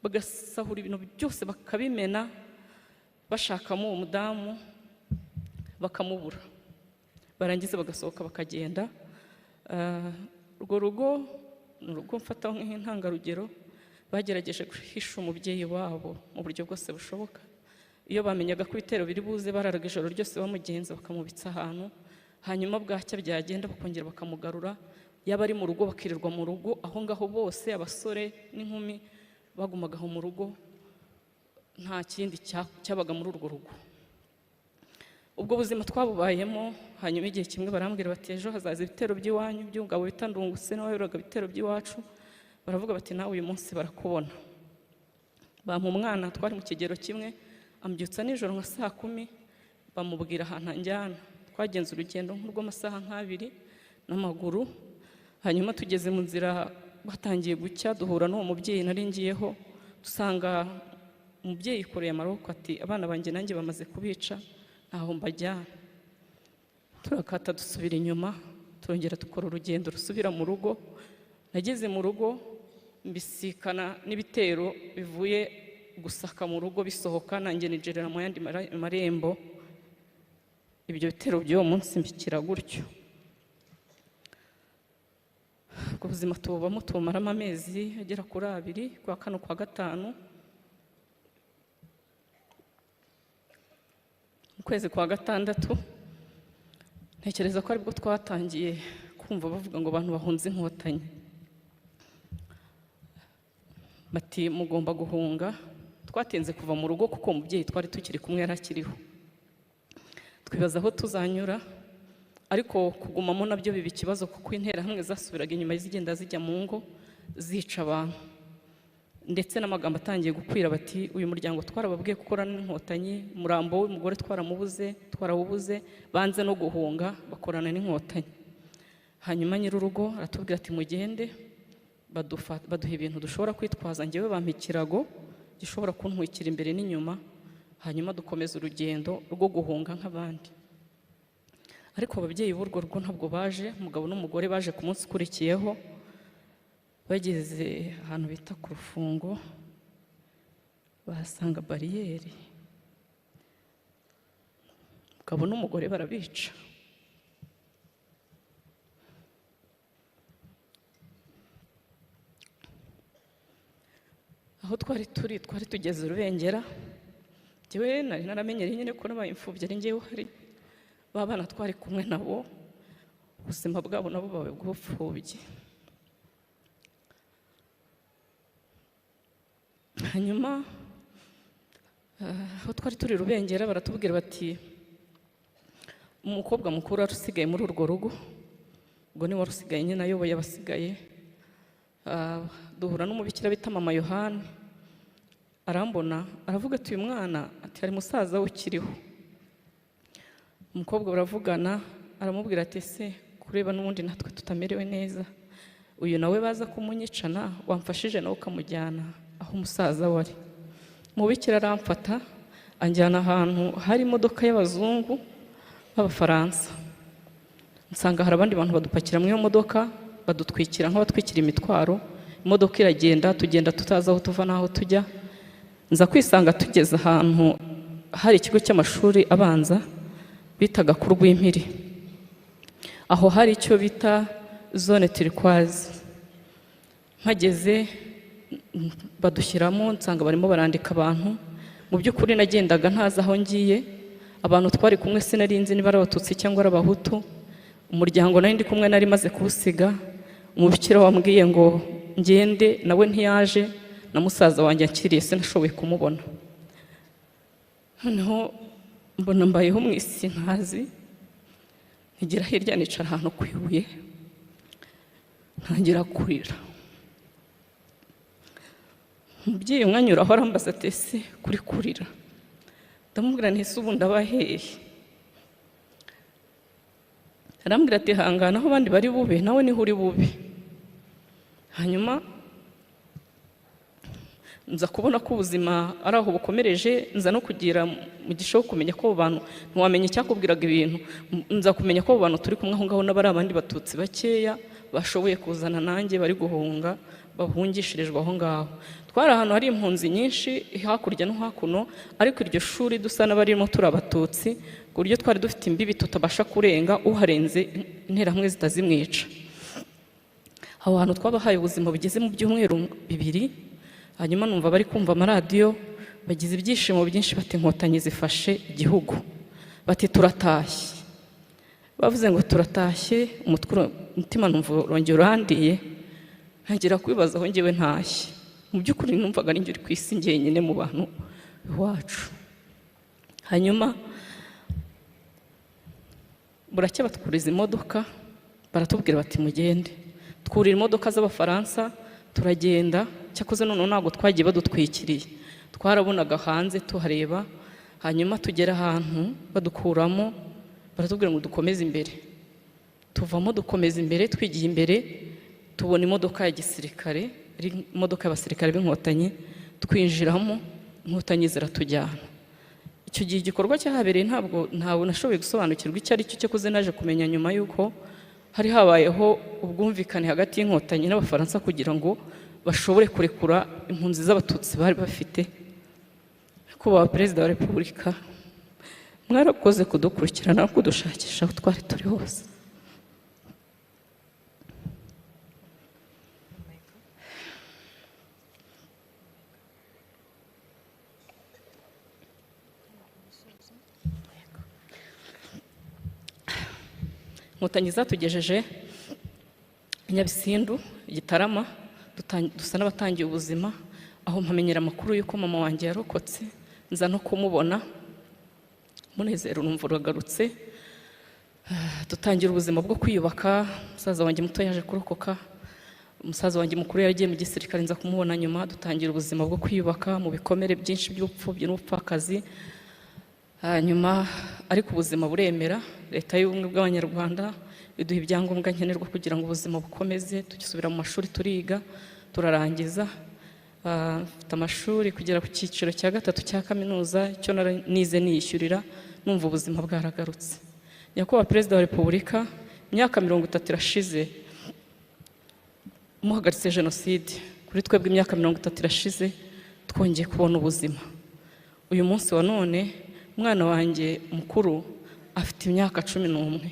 bagasahura ibintu byose, bakabimena, bashakamo uwo mudamu, bakamubura. Barangiza bagasohoka bakagenda. Urwo rugo ni urugo mfataho nk'intangarugero. Bagerageje guhisha umubyeyi wabo mu buryo bwose bushoboka. Iyo bamenyaga ko ibitero biri buze, bararaga ijoro ryose bamugenza, bakamubitsa ahantu. Hanyuma bwacya byagenda bakongera bakamugarura. Yaba ari mu rugo bakirirwa mu rugo aho ngaho bose, abasore n'inkumi bagumaga aho mu rugo, nta kindi cyabaga muri urwo rugo. Ubwo buzima twabubayemo. Hanyuma igihe kimwe barambwira bati ejo hazaza ibitero by'iwanyu, by'umugabo bita Ndungutse nawe wayoboraga ibitero by'iwacu. Baravuga bati nawe uyu munsi barakubona. Bampa umwana twari mu kigero kimwe, ambyutsa nijoro nka 10:00, bamubwira ahantu anjyana. Twagenze urugendo nk'urw'amasaha 2 n'amaguru. Hanyuma tugeze mu nzira, batangiye gucya, duhura n'uwo mubyeyi nari ngiyeho. Dusanga umubyeyi yikoreye amaboko, ati abana banjye nanjye bamaze kubica, ntaho mbajyana. Turakata dusubira inyuma, turongera dukora urugendo rusubira mu rugo. Nageze mu rugo mbisikana n'ibitero bivuye gusaka mu rugo bisohoka, nanjye nigerera mu yandi marembo. Ibyo bitero by'uwo munsi mbikira gutyo. Ubwo buzima tubamo tumaramo amezi agera kuri 2, kwa 4 kwa 5. Mu kwezi kwa 6 ntekereza ko aribwo twatangiye kumva bavuga ngo abantu bahunze inkotanyi. Bati mugomba guhunga. Twatinze kuva mu rugo kuko umubyeyi twari tukiri kumwe yarakiriho. Twibaza aho tuzanyura, ariko kugumamo nabyo biba ikibazo kuko interahamwe zasubiraga inyuma zigenda zijya mu ngo zica abantu. Ndetse n'amagambo atangiye gukwira bati uyu muryango twarababwiye gukorana n'inkotanyi, umurambo w'umugore twarawubuze, banze no guhunga bakorana n'inkotanyi. Hanyuma nyir'urugo aratubwira ati mugende, baduha ibintu dushobora kwitwaza. Njyewe bampa ikirago gishobora kuntwikira imbere n'inyuma. Hanyuma dukomeza urugendo rwo guhunga nk'abandi. Ariko ababyeyi b'urwo rugo ntabwo baje. Umugabo n'umugore baje ku munsi ukurikiyeho. Bageze ahantu bita ku Rufungo, bahasanga bariyeri. Umugabo n'umugore barabica. Aho twari tugeze Rubengera. Jyewe nari naramenyereye nyine ko nabaye imfubyi, ari njyewe hari babana twari kumwe nabo, ubuzima bwabo nabo bawe bw'ubupfubyi. Hanyuma aho twari turi Rubengera baratubwira bati umukobwa mukuru usigaye muri urwo rugo, ubwo ni wari usigaye nyine ayoboye abasigaye, duhura n'umubikira bita mama Yohani, arambona aravuga ati uyu mwana ati hari musaza we ukiriho. Umukobwa baravugana, aramubwira ati ese kureba n'ubundi natwe tutamerewe neza, uyu nawe baza kumunyicana wamfashije nawe ukamujyana aho umusaza we ari. Umubikira aramfata anjyana ahantu hari imodoka y'abazungu b'Abafaransa, nsanga hari abandi bantu badupakira mu iyo modoka, badutwikira nk'abatwikira imitwaro. Imodoka iragenda, tugenda tutazi aho tuva n'aho tujya, nza kwisanga tugeze ahantu hari ikigo cy'amashuri abanza bitaga ku Rwimpiri. Aho hari icyo bita zone turquoise. Mpageze badushyiramo, nsanga barimo barandika abantu. Mu by'ukuri nagendaga ntazi aho ngiye, abantu twari kumwe sinarinzi niba ari Abatutsi cyangwa ari Abahutu. Umuryango nari ndi kumwe nari maze kuwusiga. Umubikira wambwiye ngo ngende, nawe ntiyaje, na musaza wanjye akiriye sinashoboye kumubona. Noneho mbona mbayeho mu isi ntazi, ntigera hirya nicara ahantu ku ibuye, ntangira kurira. Umubyeyi umwanyuraho arambaza ati ese kuri kurira? Ndamubwira nti ese ubu ndaba hehe? Arambwira ati hangana, aho abandi bari bube nawe niho uri bube. Hanyuma nza kubona ko ubuzima ari aho bukomereje, nza no kugira mugisha wo kumenya ko abo bantu ntiwamenya icyakubwiraga ibintu, nza kumenya ko abo bantu turi kumwe aho ngaho n'abari abandi Batutsi bakeya bashoboye kuzana nanjye bari guhunga, bahungishirijwe aho ngaho. Twari ahantu hari impunzi nyinshi hakurya no hakuno, ariko iryo shuri dusa n'abarimo turi Abatutsi, ku buryo twari dufite imbibi tutabasha kurenga, uharenze interahamwe zitazimwica. Aho hantu twabahaye ubuzima bugeze mu byumweru 2. Hanyuma numva bari kumva amaradiyo, bagize ibyishimo byinshi, bati inkotanyi zifashe igihugu, bati turatashye. Bavuze ngo turatashye, umutima numva urongera urandiye, ntangira kwibaza aho ngewe ntashye. Mu by'ukuri numvaga ari njye uri ku isi njyenyine mu bantu iwacu. Hanyuma buracya batwuriza imodoka, baratubwira bati mugende. Twurira imodoka z'Abafaransa turagenda, cyakoze none ntabwo twagiye badutwikiriye, twarabonaga hanze tuhareba. Hanyuma tugera ahantu badukuramo, baratubwira ngo dukomeze imbere. Tuvamo dukomeza imbere, twigiye imbere tubona imodoka ya gisirikare, imodoka y'abasirikare b'inkotanyi, twinjiramo, inkotanyi ziratujyana. Icyo gihe igikorwa cyahabereye ntabwo nashoboye gusobanukirwa icyo ari cyo, cyakoze naje kumenya nyuma yuko hari habayeho ubwumvikane hagati y'inkotanyi n'Abafaransa kugira ngo bashobore kurekura impunzi z'Abatutsi bari bafite. Kuba Perezida wa Repubulika, mwarakoze kudukurikirana no kudushakisha aho twari turi hose. Inkotanyi zatugejeje Nyabisindu, Gitarama, dusa n'abatangiye ubuzima, aho mpamenyera amakuru y'uko mama wanjye yarokotse, nza no kumubona. Munezero numva uragarutse, dutangira ubuzima bwo kwiyubaka. Musaza wanjye muto yaje kurokoka, umusaza wanjye mukuru yaragiye mu gisirikare, nza kumubona nyuma. Dutangira ubuzima bwo kwiyubaka mu bikomere byinshi by'ubupfubyi n'ubupfakazi. Hanyuma ariko ubuzima buremera, leta y'ubumwe bw'Abanyarwanda iduha ibyangombwa nkenerwa kugira ngo ubuzima bukomeze. Tugisubira mu mashuri turiga, turarangiza. Mfite amashuri kugera ku cyiciro cya 3 cya kaminuza, icyo nize niyishyurira, numva ubuzima bwaragarutse. Nyakubahwa Perezida wa Repubulika, imyaka 30 irashize muhagaritse Jenoside. Kuri twebwe imyaka 30 irashize twongeye kubona ubuzima. Uyu munsi wa none umwana wanjye mukuru afite imyaka 11.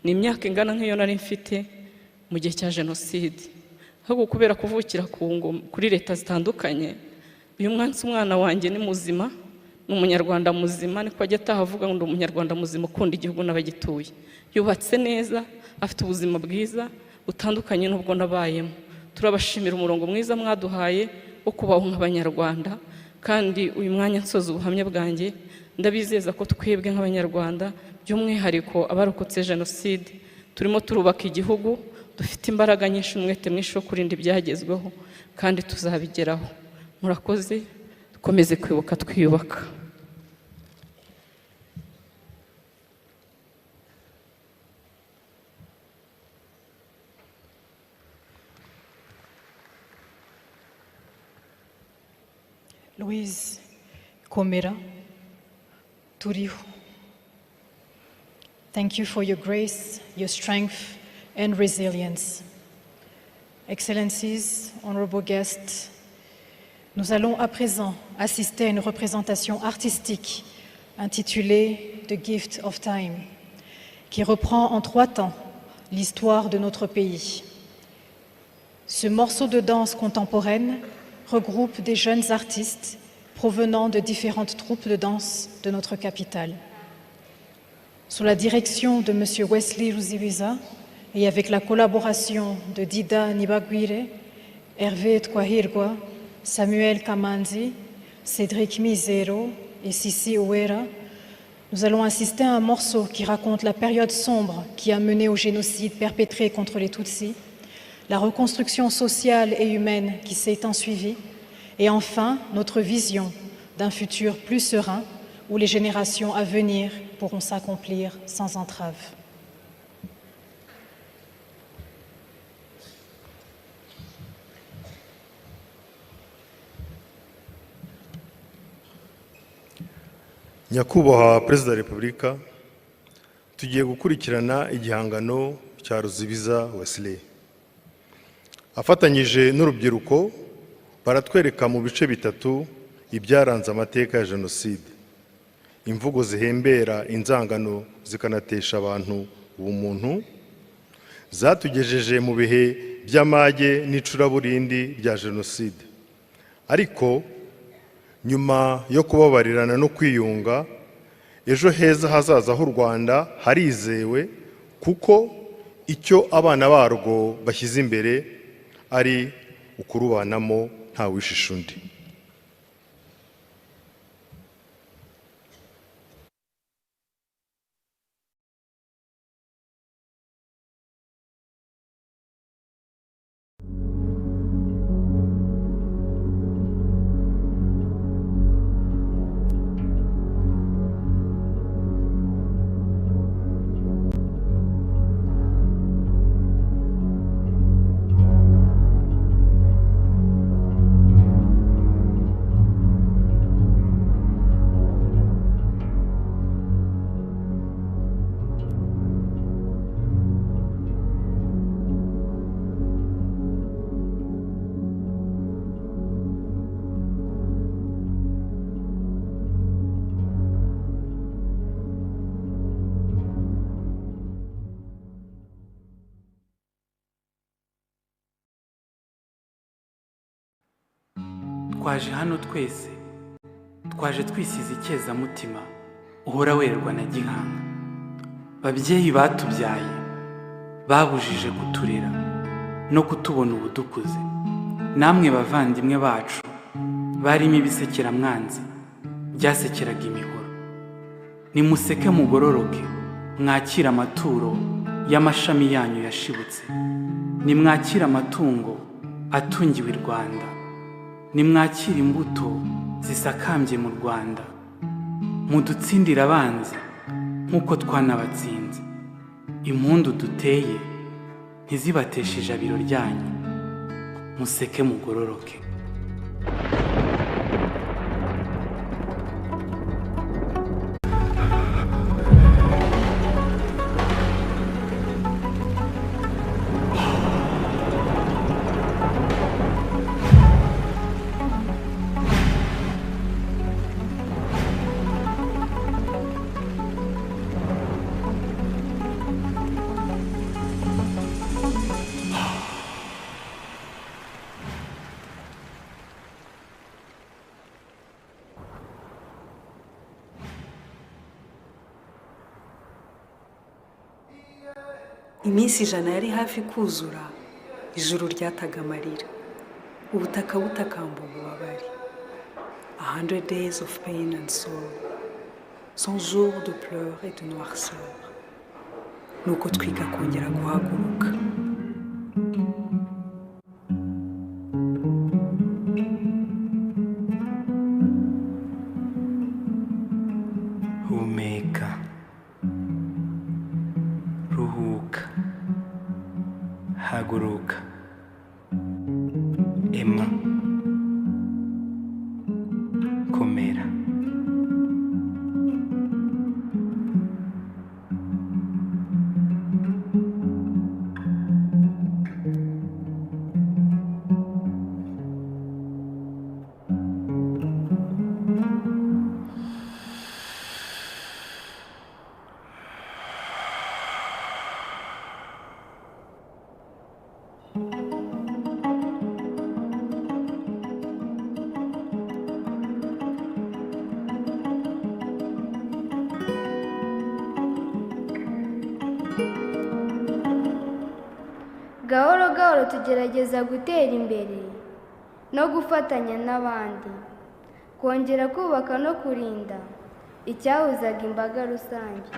Ni imyaka ingana nk'iyo nari mfite mu gihe cya Jenoside. Ahubwo kubera kuvukira kuri leta zitandukanye, uyu mwana wanjye ni muzima, ni umunyarwanda muzima, niko ajya atahavuga ngo umunyarwanda muzima ukunda igihugu n'abagituye. Yubatse neza, afite ubuzima bwiza butandukanye n'ubwo nabayemo. Turabashimira umurongo mwiza mwaduhaye wo kubaho nk'Abanyarwanda, kandi uyu mwanya nsoza ubuhamya bwanjye ndabizeza ko twebwe nk'Abanyarwanda, by'umwihariko abarokotse Jenoside, turimo turubaka igihugu dufite imbaraga nyinshi umwete mwinshi wo kurinda ibyagezweho kandi tuzabigeraho. Murakoze, dukomeze kwibuka twiyubaka. Louise Komera, Turiho. Thank you for your grace, your strength, and resilience. Excellencies, honorable guests, nous allons à présent assister à une représentation artistique intitulée The Gift of Time, qui reprend en 3 temps l'histoire de notre pays. Ce morceau de danse contemporaine regroupe des jeunes artistes provenant de différentes troupes de danse de notre capitale. Sous la direction de M. Wesley Ruzibiza et avec la collaboration de Dida Nibagwire, Hervé Twahirwa, Samuel Kamanzi, Cédric Mizero et Sissi Ouera, nous allons assister à un morceau qui raconte la période sombre qui a mené au génocide perpétré contre les Tutsis, la reconstruction sociale et humaine qui s'est ensuivie, et enfin notre vision d'un futur plus serein où les générations à venir pourront s'accomplir sans entrave. Nyakubahwa Perezida wa Repubulika, tugiye gukurikirana igihangano cya Ruzibiza Wesley. Afatanyije n'urubyiruko baratwereka mu bice bitatu ibyaranze amateka ya Jenoside. Imvugo zihembera inzangano zikanatesha abantu ubumuntu, zatugejeje mu bihe by'amage n'icuraburindi bya Jenoside. Ariko nyuma yo kubabarirana no kwiyunga, ejo heza hazaza h'u Rwanda harizewe, kuko icyo abana barwo bashyize imbere ari ukurubanamo nta wishisha undi. Twaje hano twese, twaje twisize icyezamutima, uhora wererwa na gihanga. Babyeyi batubyaye, babujije kuturera no kutubona ubudukuze. Namwe bavandimwe bacu, barimo ibisekeramwanzi, byasekeraga imihoro. Nimuseke mugororoke, mwakira amaturo y'amashami yanyu yashibutse. Nimwakira amatungo atungiwe i Rwanda. Nimwakira imbuto zisakambye mu Rwanda. Mudutsindira abanzi nk'uko twanabatsinze. Impundu duteye ntizibateshe ijabiro ryanyu. Museke mugororoke. Iminsi ijana yari hafi kuzura, ijuru ryataga amarira, ubutaka butakamba ububabare. 100 days of pain and sorrow, 100 jours de pleurs et de noirceur. Nuko twiga kongera guhaguruka, haguruka. Emma, komera. Gahoro gahoro tugerageza gutera imbere no gufatanya n'abandi, kongera kubaka no kurinda icyahuzaga imbaga rusange.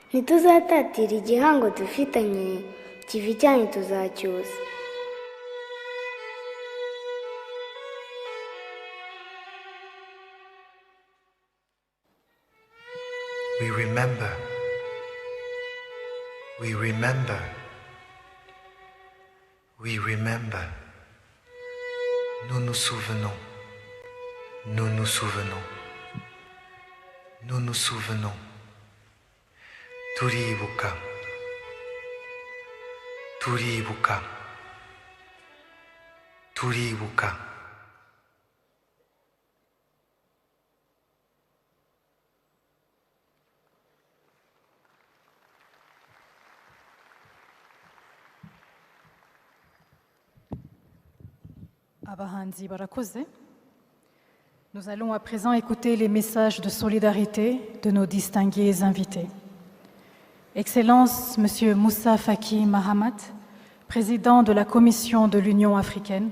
ntituzatatira igihango dufitanye kivi cyanyu tuzacyusa. We remember. We remember. We remember. Nous nous souvenons. Nous nous souvenons. Nous nous souvenons. Twibuka. Twibuka. Twibuka. Abahanzi barakoze. Nous allons à présent écouter les messages de solidarité de nos distingués invités. Excellence, Monsieur Moussa Faki Mahamat, président de la Commission de l'Union africaine,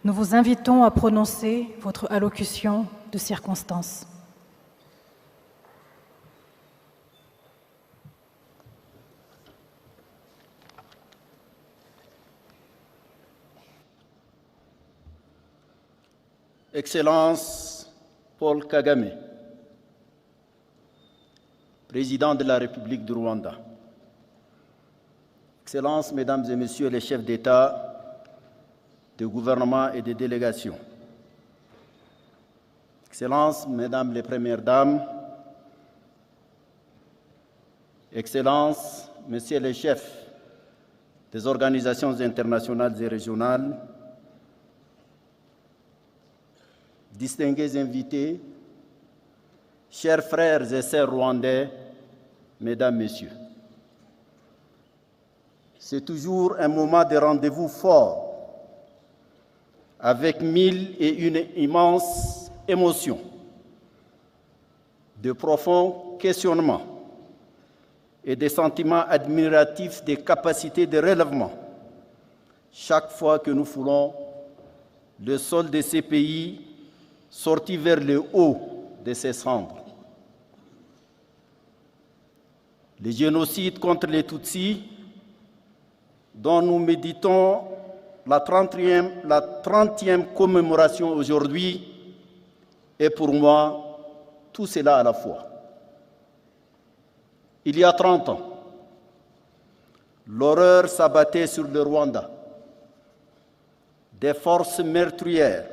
nous vous invitons à prononcer votre allocution de circonstance. Excellence Paul Kagame, président de la République du Rwanda. Excellences, Mesdames et Messieurs les chefs d'État, de gouvernement et de délégation. Excellences, Mesdames les Premières Dames, Excellences, Messieurs les chefs des organisations internationales et régionales, distingués invités, chers frères et sœurs rwandais, Mesdames, Messieurs. C'est toujours un moment de rendez-vous fort, avec mille et une immenses émotions, de profonds questionnements et des sentiments admiratifs des capacités de relèvement, chaque fois que nous foulons le sol de ces pays sortis vers le haut de ces cendres. Le génocide contre les Tutsis, dont nous méditons la 30e commémoration aujourd'hui, est pour moi tout cela à la fois. Il y a 30 ans, l'horreur s'abattait sur le Rwanda. Des forces meurtrières,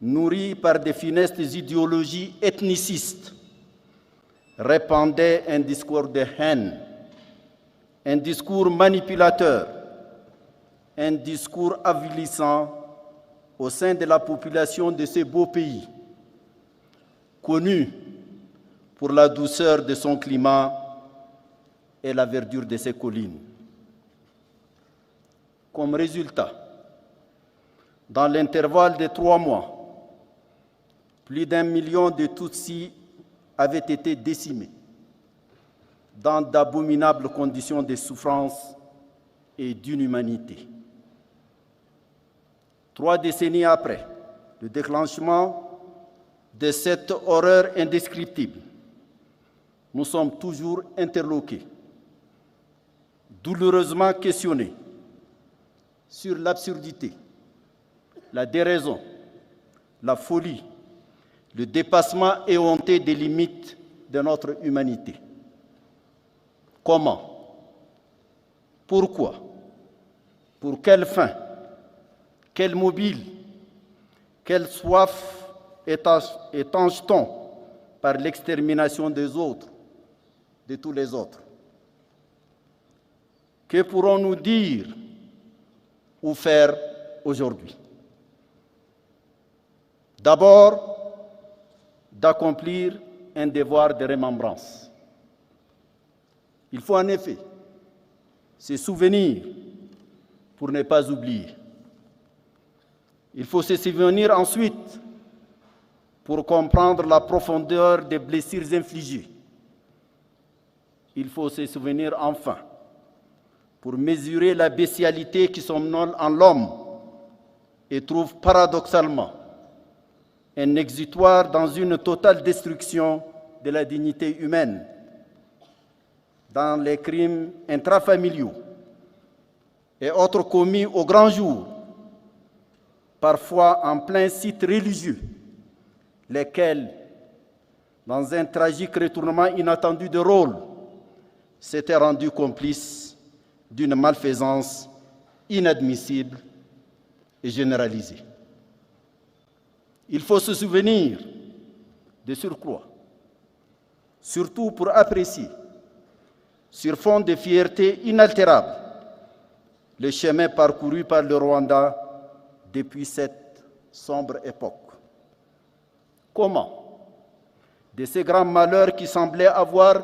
nourries par des funestes idéologies ethnicistes, répandaient un discours de haine, un discours manipulateur, un discours avilissant au sein de la population de ce beau pays, connu pour la douceur de son climat et la verdure de ses collines. Comme résultat, dans l'intervalle de 3 mois, plus d'1 million de Tutsis avaient été décimés dans d'abominables conditions de souffrance et d'inhumanité. 3 décennies après le déclenchement de cette horreur indescriptible, nous sommes toujours interloqués, douloureusement questionnés sur l'absurdité, la déraison, la folie, le dépassement éhonté des limites de notre humanité. Comment? Pourquoi? Pour quelle fin? Quel mobile? Quelle soif étanche-t-on par l'extermination des autres, de tous les autres? Que pourrons-nous dire ou faire aujourd'hui? D'abord, d'accomplir un devoir de remembrance. Il faut en effet se souvenir pour ne pas oublier. Il faut se souvenir ensuite pour comprendre la profondeur des blessures infligées. Il faut se souvenir enfin pour mesurer la bestialité qui somnole en l'homme et trouve paradoxalement un exutoire dans une totale destruction de la dignité humaine. dans les crimes intrafamiliaux et autres commis au grand jour, parfois en plein site religieux, lesquels, dans un tragique retournement inattendu de rôle, s'étaient rendus complices d'une malfaisance inadmissible et généralisée. Il faut se souvenir de surcroît, surtout pour apprécier, sur fond de fierté inaltérable, le chemin parcouru par le Rwanda depuis cette sombre époque. Comment, de ces grands malheurs qui semblaient avoir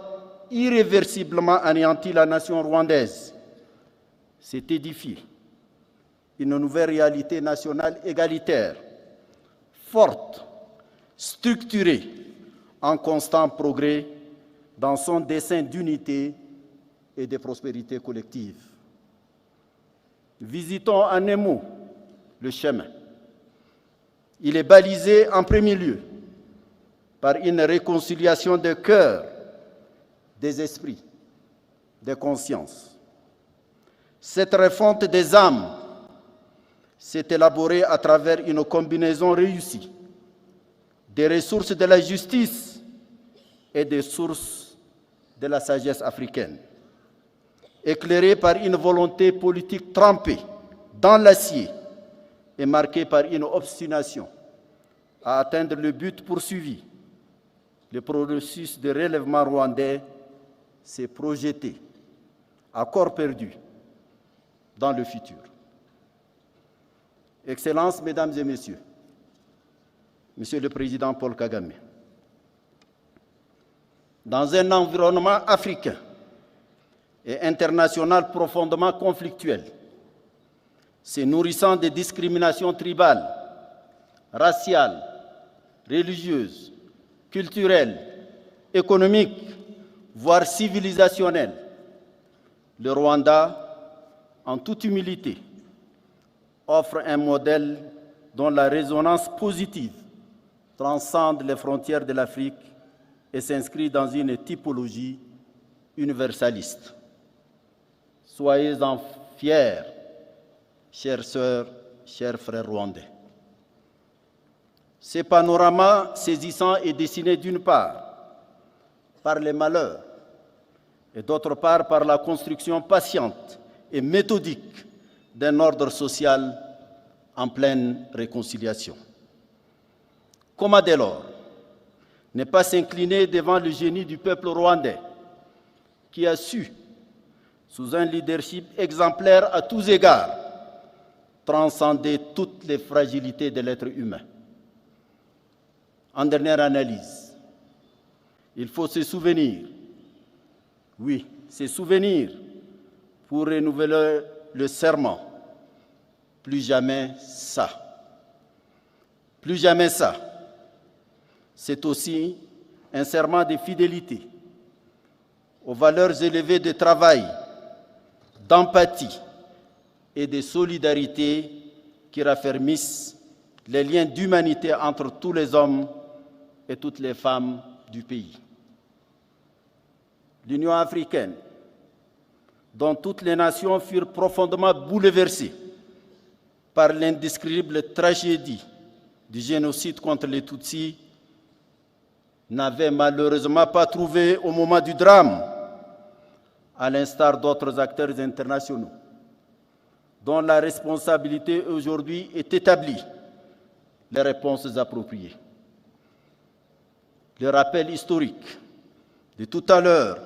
irréversiblement anéanti la nation rwandaise, s'est édifiée une nouvelle réalité nationale égalitaire, forte, structurée, en constant progrès dans son dessein d'unité et de prospérité collective. Visitons en un mot le chemin. Il est balisé en premier lieu par une réconciliation des cœurs, des esprits, des consciences. Cette refonte des âmes s'est élaborée à travers une combinaison réussie des ressources de la justice et des sources de la sagesse africaine, éclairée par une volonté politique trempée dans l'acier et marquée par une obstination à atteindre le but poursuivi. Le processus de relèvement rwandais s'est projeté à corps perdu dans le futur. Excellences, Mesdames et Messieurs, Monsieur le Président Paul Kagame, dans un environnement africain et international profondément conflictuel, se nourrissant de discriminations tribales, raciales, religieuses, culturelles, économiques, voire civilisationnelles, le Rwanda, en toute humilité, offre un modèle dont la résonance positive transcende les frontières de l'Afrique et s'inscrit dans une typologie universaliste. Soyez-en fiers, chères sœurs, chers frères rwandais. Ce panorama saisissant est dessiné d'une part par les malheurs et d'autre part par la construction patiente et méthodique d'un ordre social en pleine réconciliation. Comment dès lors ne pas s'incliner devant le génie du peuple rwandais qui a su, sous un leadership exemplaire à tous égards, transcender toutes les fragilités de l'être humain. En dernière analyse, il faut se souvenir, oui, se souvenir pour renouveler le serment. Plus jamais ça. Plus jamais ça. C'est aussi un serment de fidélité aux valeurs élevées de travail, d'empathie et de solidarité qui raffermissent les liens d'humanité entre tous les hommes et toutes les femmes du pays. L'Union africaine, dont toutes les nations furent profondément bouleversées par l'indescriptible tragédie du génocide contre les Tutsis, n'avait malheureusement pas trouvé au moment du drame, à l'instar d'autres acteurs internationaux, dont la responsabilité aujourd'hui est établie, les réponses appropriées. Le rappel historique de tout à l'heure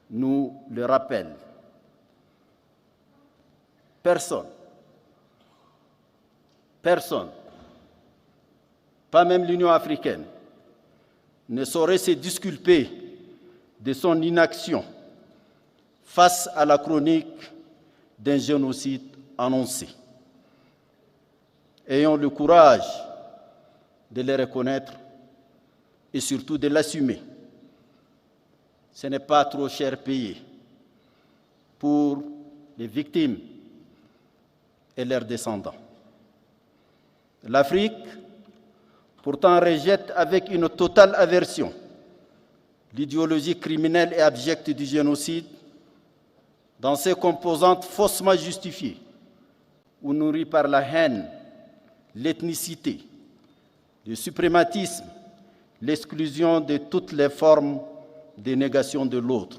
nous le rappelle. Personne, pas même l'Union africaine, ne saurait se disculper de son inaction face à la chronique d'un génocide annoncé. Ayons le courage de le reconnaître et surtout de l'assumer. Ce n'est pas trop cher payé pour les victimes et leurs descendants. L'Afrique, pourtant, rejette avec une totale aversion l'idéologie criminelle et abjecte du génocide dans ses composantes faussement justifiées ou nourries par la haine, l'ethnicité, le suprématisme, l'exclusion de toutes les formes de négation de l'autre.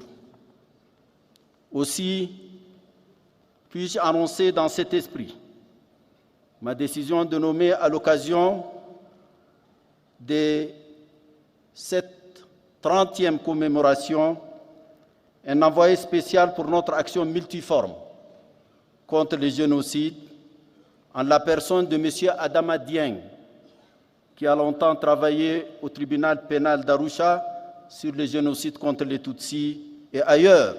Aussi, puis-je annoncer dans cet esprit ma décision de nommer à l'occasion de cette 30e commémoration un envoyé spécial pour notre action multiforme contre le génocide en la personne de M. Adama Dieng, qui a longtemps travaillé au tribunal pénal d'Arusha sur le génocide contre les Tutsis et ailleurs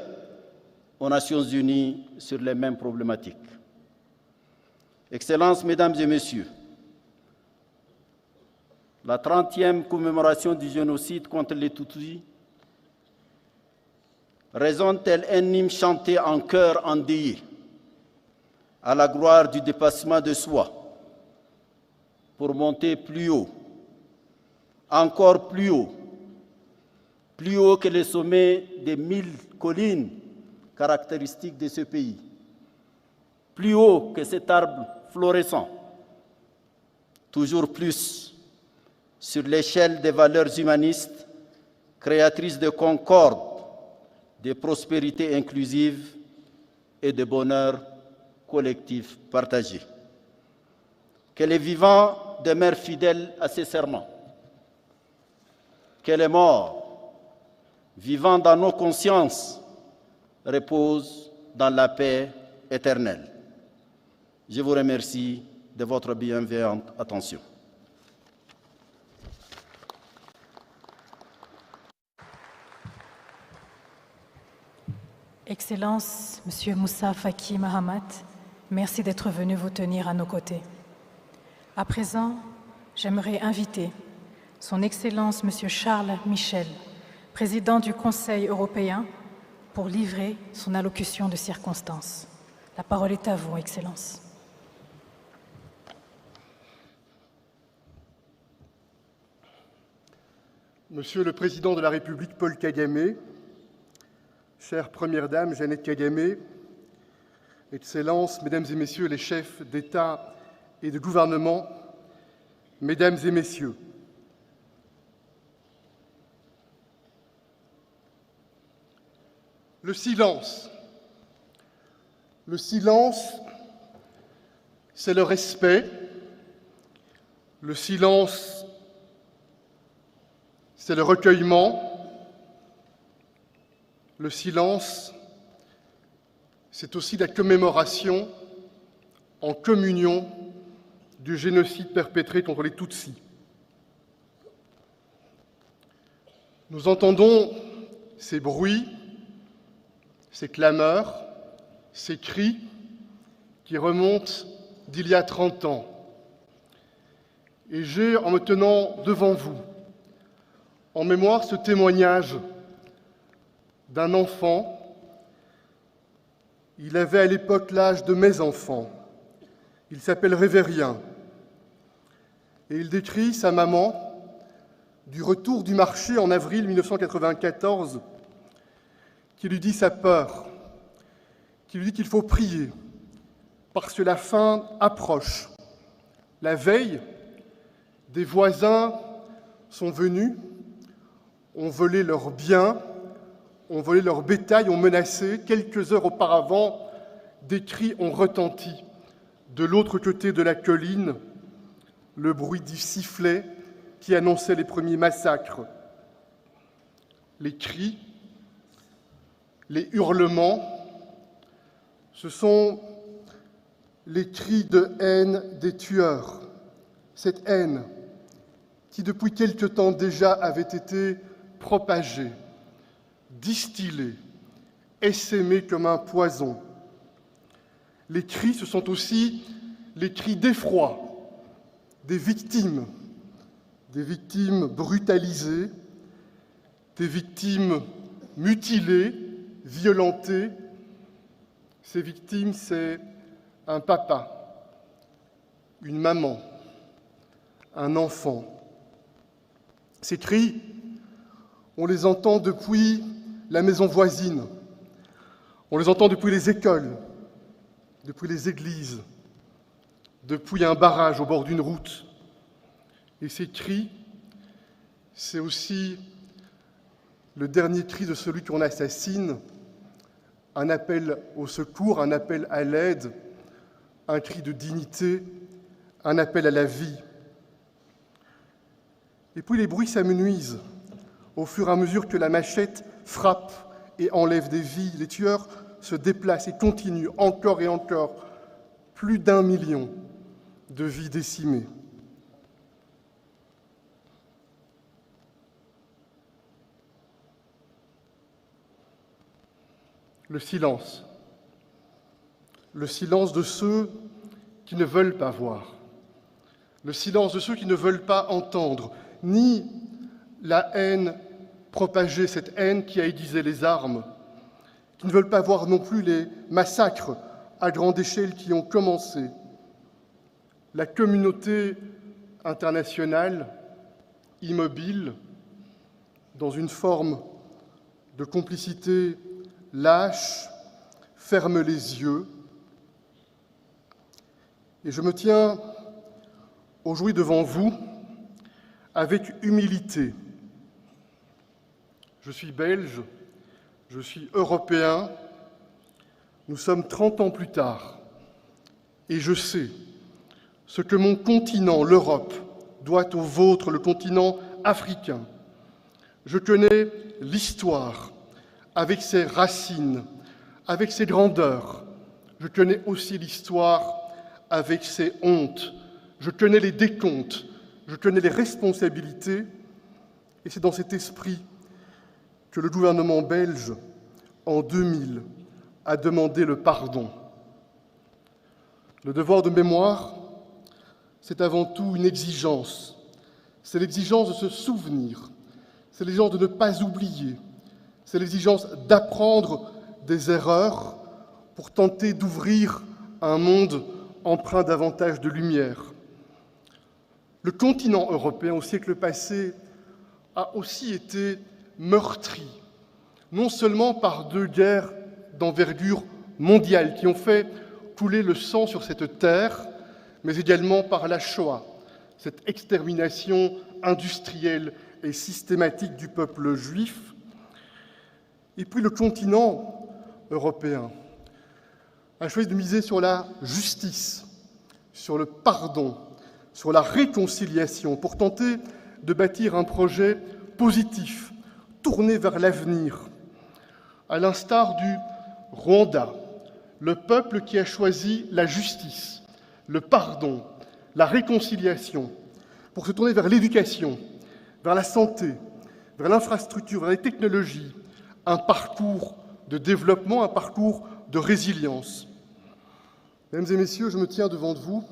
aux Nations Unies sur les mêmes problématiques. Excellences, Mesdames et Messieurs, la 30e commémoration du génocide contre les Tutsis résonne tel un hymne chanté en chœur endeuillé à la gloire du dépassement de soi pour monter plus haut, encore plus haut que les sommets des 1000 collines caractéristiques de ce pays, plus haut que cet arbre florissant, toujours plus sur l'échelle des valeurs humanistes créatrices de concorde, de prospérité inclusive et de bonheur collectif partagé. Que les vivants demeurent fidèles à ces serments. Que les morts, vivant dans nos consciences, reposent dans la paix éternelle. Je vous remercie de votre bienveillante attention. Excellence, Monsieur Moussa Faki Mahamat, merci d'être venu vous tenir à nos côtés. À présent, j'aimerais inviter Son Excellence Monsieur Charles Michel, président du Conseil européen, pour livrer son allocution de circonstance. La parole est à vous, Excellence. Monsieur le Président de la République Paul Kagame, chère Première Dame Jeannette Kagame, Excellences, Mesdames et Messieurs les chefs d'État et de gouvernement, Mesdames et Messieurs, le silence, c'est le respect, le silence, c'est le recueillement, le silence, c'est aussi la commémoration en communion du génocide perpétré contre les Tutsis. Nous entendons ces bruits, ces clameurs, ces cris qui remontent d'il y a 30 ans. Et j'ai, en me tenant devant vous, en mémoire ce témoignage d'un enfant. Il avait à l'époque l'âge de mes enfants. Il s'appelle Révérien. Et il décrit sa maman du retour du marché en avril 1994, qui lui dit sa peur, qui lui dit qu'il faut prier, parce que la fin approche. La veille, des voisins sont venus, ont volé leurs biens, ont volé leur bétail, ont menacé. Quelques heures auparavant, des cris ont retenti. De l'autre côté de la colline, le bruit du sifflet qui annonçait les premiers massacres. Les cris, les hurlements, ce sont les cris de haine des tueurs. Cette haine qui, depuis quelque temps déjà, avait été propagée, distillée, essaimée comme un poison. Les cris, ce sont aussi les cris d'effroi des victimes brutalisées, des victimes mutilées, violentées. Ces victimes, c'est un papa, une maman, un enfant. Ces cris On les entend depuis la maison voisine, on les entend depuis les écoles, depuis les églises, depuis un barrage au bord d'une route. Et ces cris, c'est aussi le dernier cri de celui qu'on assassine, un appel au secours, un appel à l'aide, un cri de dignité, un appel à la vie. Et puis les bruits s'amenuisent au fur et à mesure que la machette frappe et enlève des vies. Les tueurs se déplacent et continuent encore et encore. Plus d'1 million de vies décimées. Le silence de ceux qui ne veulent pas voir, le silence de ceux qui ne veulent pas entendre, ni la haine propagée, cette haine qui a aiguisé les armes, qui ne veulent pas voir non plus les massacres à grande échelle qui ont commencé. La communauté internationale, immobile, dans une forme de complicité lâche, ferme les yeux. Et je me tiens aujourd'hui devant vous avec humilité. Je suis belge, je suis européen, nous sommes 30 ans plus tard, et je sais ce que mon continent, l'Europe, doit au vôtre, le continent africain. Je connais l'histoire, avec ses racines, avec ses grandeurs. Je connais aussi l'histoire avec ses hontes. Je connais les décomptes, je connais les responsabilités. Et c'est dans cet esprit que le gouvernement belge, en 2000, a demandé le pardon. Le devoir de mémoire, c'est avant tout une exigence. C'est l'exigence de se souvenir, c'est l'exigence de ne pas oublier, c'est l'exigence d'apprendre des erreurs pour tenter d'ouvrir un monde empreint davantage de lumière. Le continent européen, au siècle passé, a aussi été meurtri, non seulement par 2 guerres d'envergure mondiale qui ont fait couler le sang sur cette terre, mais également par la Shoah, cette extermination industrielle et systématique du peuple juif. Et puis le continent européen a choisi de miser sur la justice, sur le pardon, sur la réconciliation, pour tenter de bâtir un projet positif, tourné vers l'avenir. À l'instar du Rwanda, le peuple qui a choisi la justice, le pardon, la réconciliation, pour se tourner vers l'éducation, vers la santé, vers l'infrastructure, vers les technologies, un parcours de développement, un parcours de résilience. Mesdames et messieurs, je me tiens devant vous.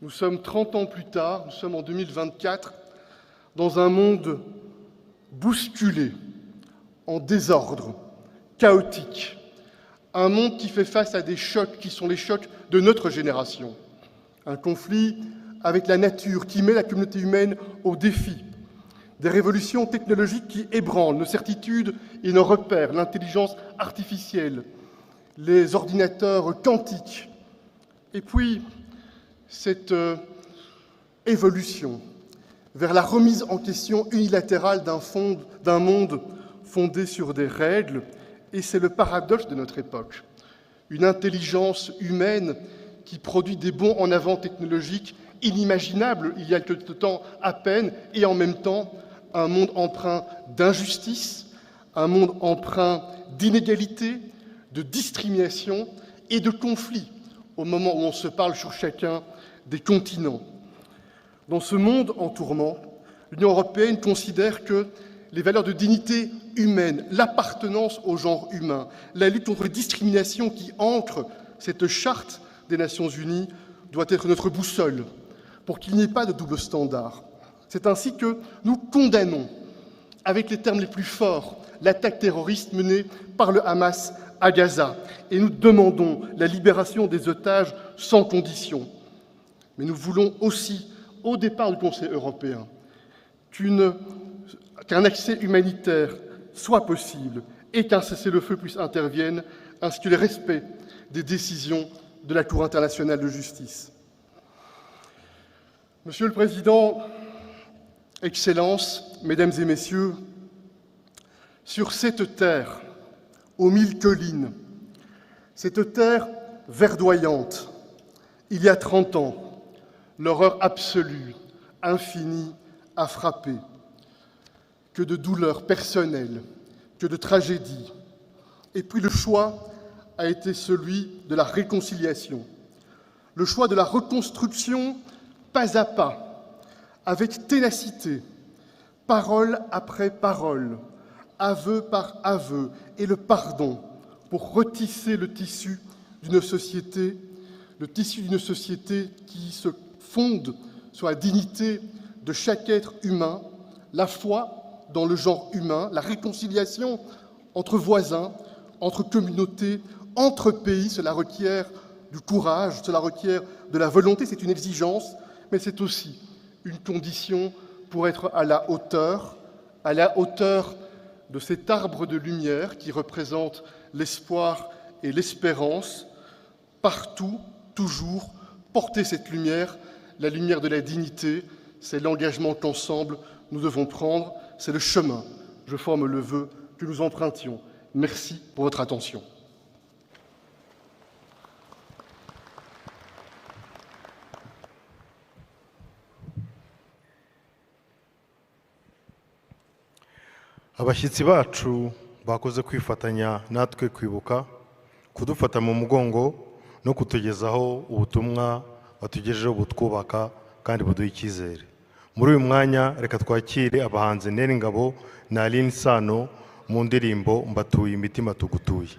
Nous sommes 30 ans plus tard, nous sommes en 2024, dans un monde bousculé, en désordre, chaotique. Un monde qui fait face à des chocs qui sont les chocs de notre génération. Un conflit avec la nature qui met la communauté humaine au défi. Des révolutions technologiques qui ébranlent nos certitudes et nos repères, l'intelligence artificielle, les ordinateurs quantiques. Et puis, cette évolution vers la remise en question unilatérale d'un monde fondé sur des règles, et c'est le paradoxe de notre époque. Une intelligence humaine qui produit des bonds en avant technologiques inimaginables il y a quelque temps à peine, et en même temps, un monde empreint d'injustice, un monde empreint d'inégalité, de discrimination et de conflits, au moment où on se parle sur chacun des continents. Dans ce monde en tourment, l'Union européenne considère que les valeurs de dignité humaine, l'appartenance au genre humain, la lutte contre les discriminations qui ancrent cette charte des Nations Unies doit être notre boussole pour qu'il n'y ait pas de double standard. C'est ainsi que nous condamnons, avec les termes les plus forts, l'attaque terroriste menée par le Hamas à Gaza, et nous demandons la libération des otages sans condition. Mais nous voulons aussi, au départ du Conseil européen, qu'une qu'un accès humanitaire soit possible et qu'un cessez-le-feu puisse intervenir, ainsi que le respect des décisions de la Cour internationale de justice. Monsieur le Président, Excellences, Mesdames et Messieurs, sur cette terre, aux 1000 collines, cette terre verdoyante, il y a 30 ans, l'horreur absolue, infinie, a frappé. Que de douleurs personnelles, que de tragédies. Et puis le choix a été celui de la réconciliation, le choix de la reconstruction pas à pas, avec ténacité, parole après parole, aveu par aveu, et le pardon pour retisser le tissu d'une société qui se fonde sur la dignité de chaque être humain, la foi dans le genre humain, la réconciliation entre voisins, entre communautés, entre pays. Cela requiert du courage, cela requiert de la volonté, c'est une exigence, mais c'est aussi une condition pour être à la hauteur de cet arbre de lumière qui représente l'espoir et l'espérance. Partout, toujours, porter cette lumière, la lumière de la dignité, c'est l'engagement qu'ensemble nous devons prendre, c'est le chemin. Je forme le vœu que nous empruntions. Merci pour votre attention. Abashyitsi bacu bakoze kwifatanya natwe kwibuka, kudufata mu mugongo no kutugezaho ubutumwa batugejejeho butwubaka kandi buduha icyizere. Muri uyu mwanya reka twakire abahanzi Neri Ngabo na Aline Sano mu ndirimbo Mbatuye imitima tugutuye.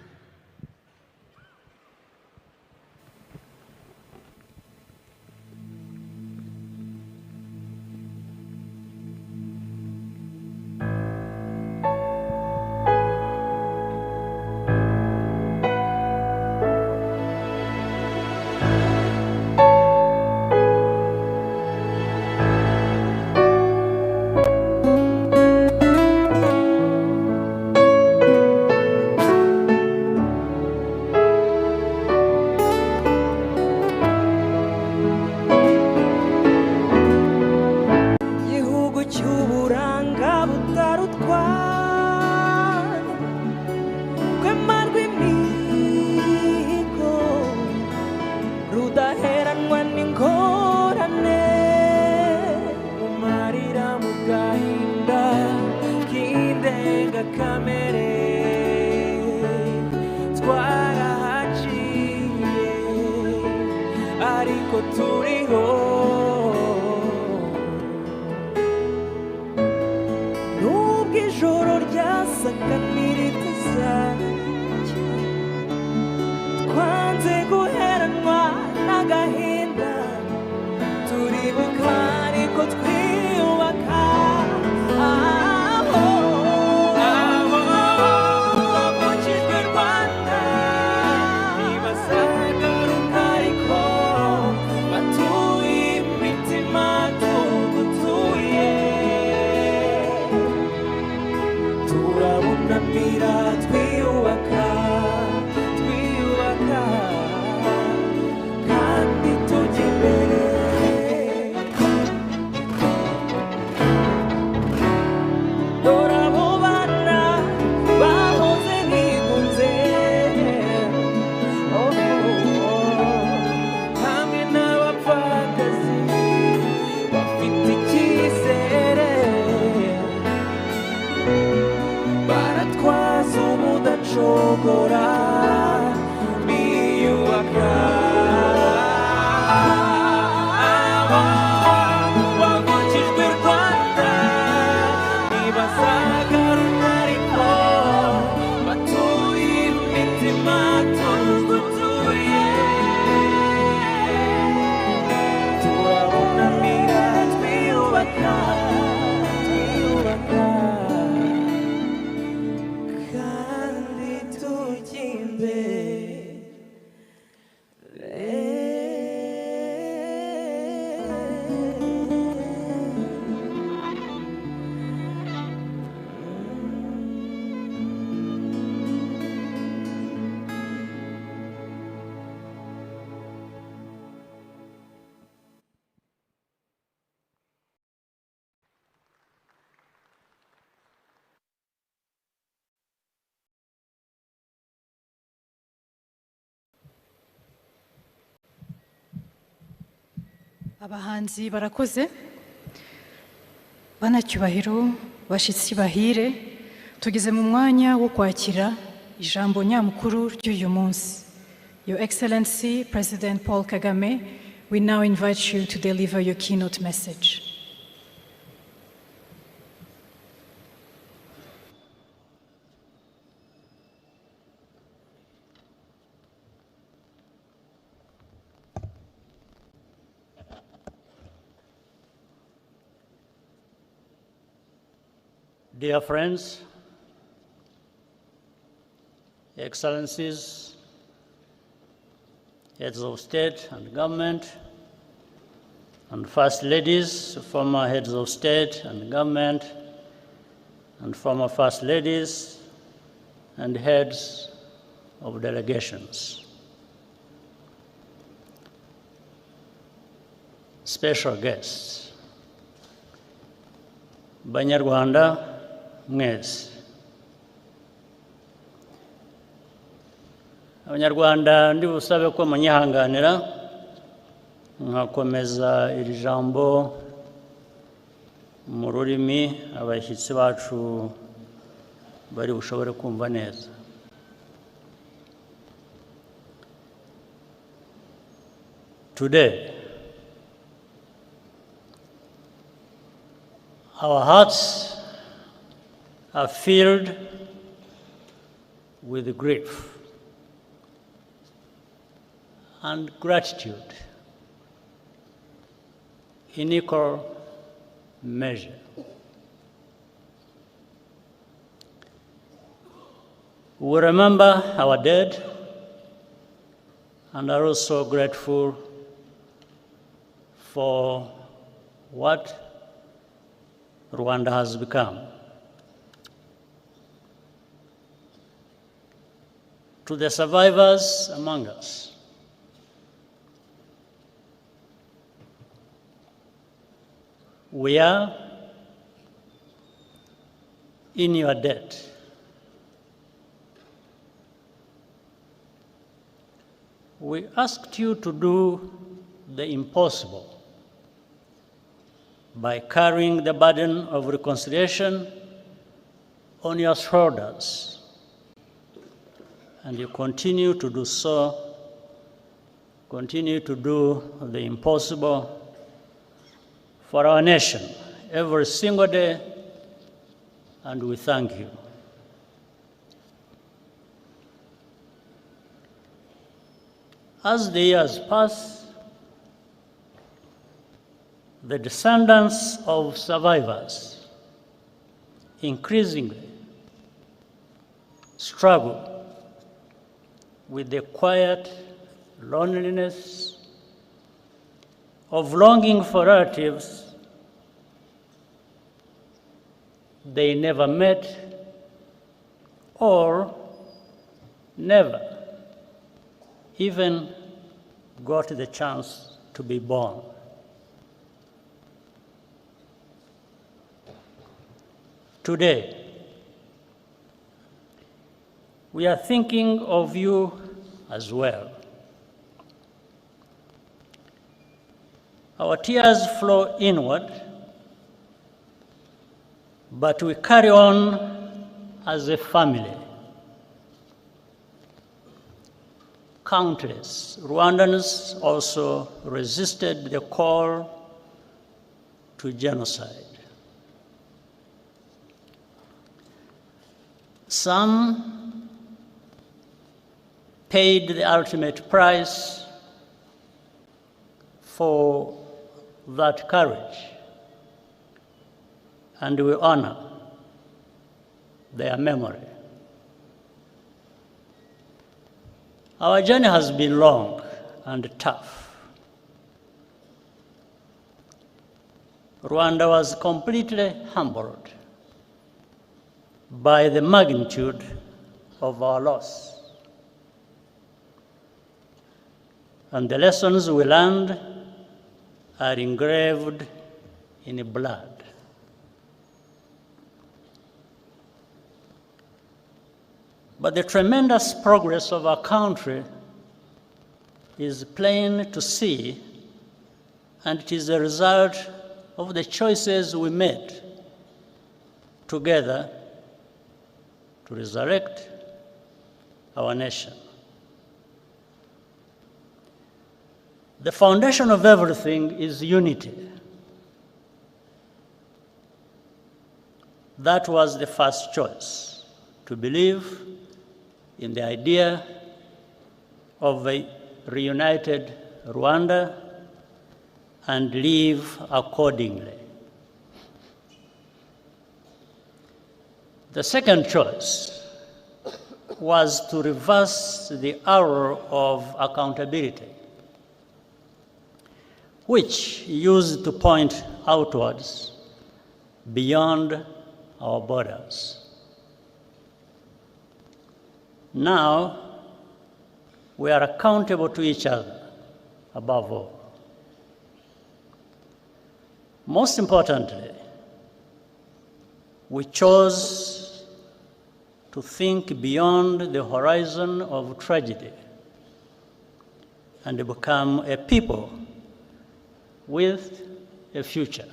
kandi tujya imbere. Abahanzi barakoze, banacyubahiro, bashitsi bahire, tugeze mu mwanya wo kwakira ijambo nyamukuru ry'uyu munsi. Your Excellency, President Paul Kagame, we now invite you to deliver your keynote message. Dear friends, Excellencies, heads of state and government, and first ladies, former heads of state and government, and former first ladies, and heads of delegations. Special guests, Banyarwanda mwese. Abanyarwanda ndi busabe ko munyihanganira nkakomeza iri jambo mu rurimi abashyitsi bacu bari bushobore kumva neza. Today, our hearts are filled with grief and gratitude in equal measure. We remember our dead and are also grateful for what Rwanda has become. To the survivors among us, we are in your debt. We asked you to do the impossible by carrying the burden of reconciliation on your shoulders. And you continue to do so, continue to do the impossible for our nation every single day, and we thank you. As the years pass, the descendants of survivors increasingly struggle with the quiet loneliness of longing for relatives they never met or never even got the chance to be born. Today, we are thinking of you as well. Our tears flow inward, but we carry on as a family. Countless Rwandans also resisted the call to genocide. Some paid the ultimate price for that courage, and we honor their memory. Our journey has been long and tough. Rwanda was completely humbled by the magnitude of our loss. And the lessons we learned are engraved in blood. But the tremendous progress of our country is plain to see and it is the result of the choices we made together to resurrect our nation. The foundation of everything is unity. That was the first choice, to believe in the idea of a reunited Rwanda and live accordingly. The second choice was to reverse the arrow of accountability, which used to point outwards beyond our borders. Now, we are accountable to each other, above all. Most importantly, we chose to think beyond the horizon of tragedy and become a people with a future.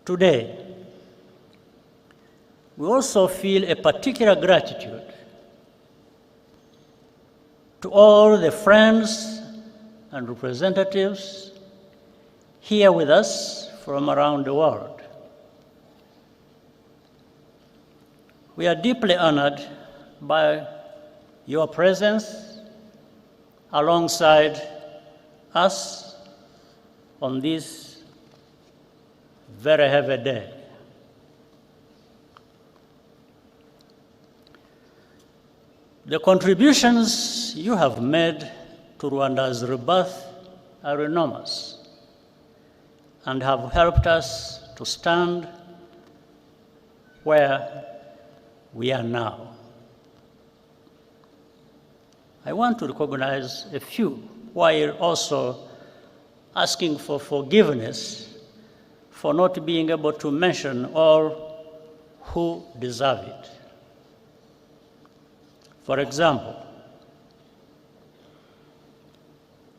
Today, we also feel a particular gratitude to all the friends and representatives here with us from around the world. We are deeply honored by your presence alongside us on this very heavy day. The contributions you have made to Rwanda's rebirth are enormous and have helped us to stand where we are now. I want to recognize a few while also asking for forgiveness for not being able to mention all who deserve it. For example,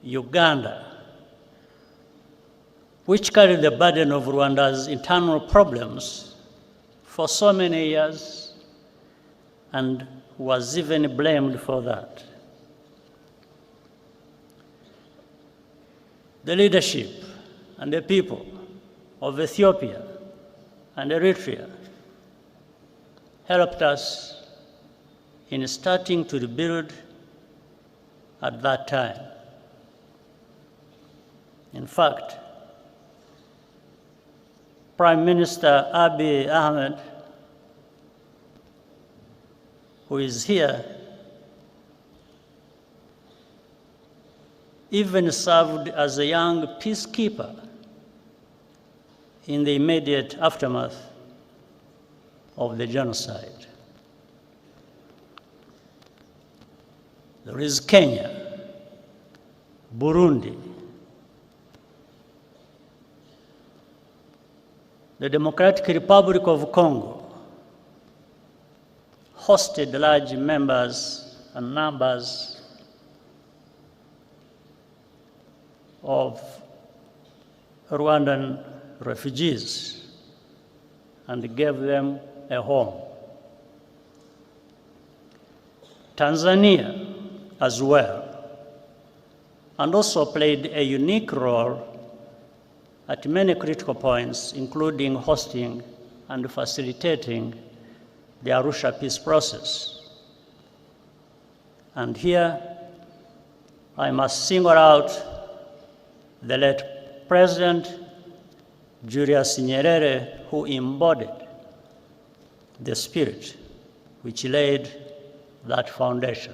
Uganda, which carried the burden of Rwanda's internal problems for so many years and was even blamed for that. The leadership and the people of Ethiopia and Eritrea helped us in starting to rebuild at that time. In fact, Prime Minister Abiy Ahmed, who is here, even served as a young peacekeeper in the immediate aftermath of the genocide. There is Kenya, Burundi, the Democratic Republic of Congo hosted large numbers of Rwandan refugees and gave them a home. Tanzania as well, and also played a unique role at many critical points, including hosting and facilitating the Arusha peace process. And here, I must single out the late President Julius Nyerere, who embodied the spirit which laid that foundation.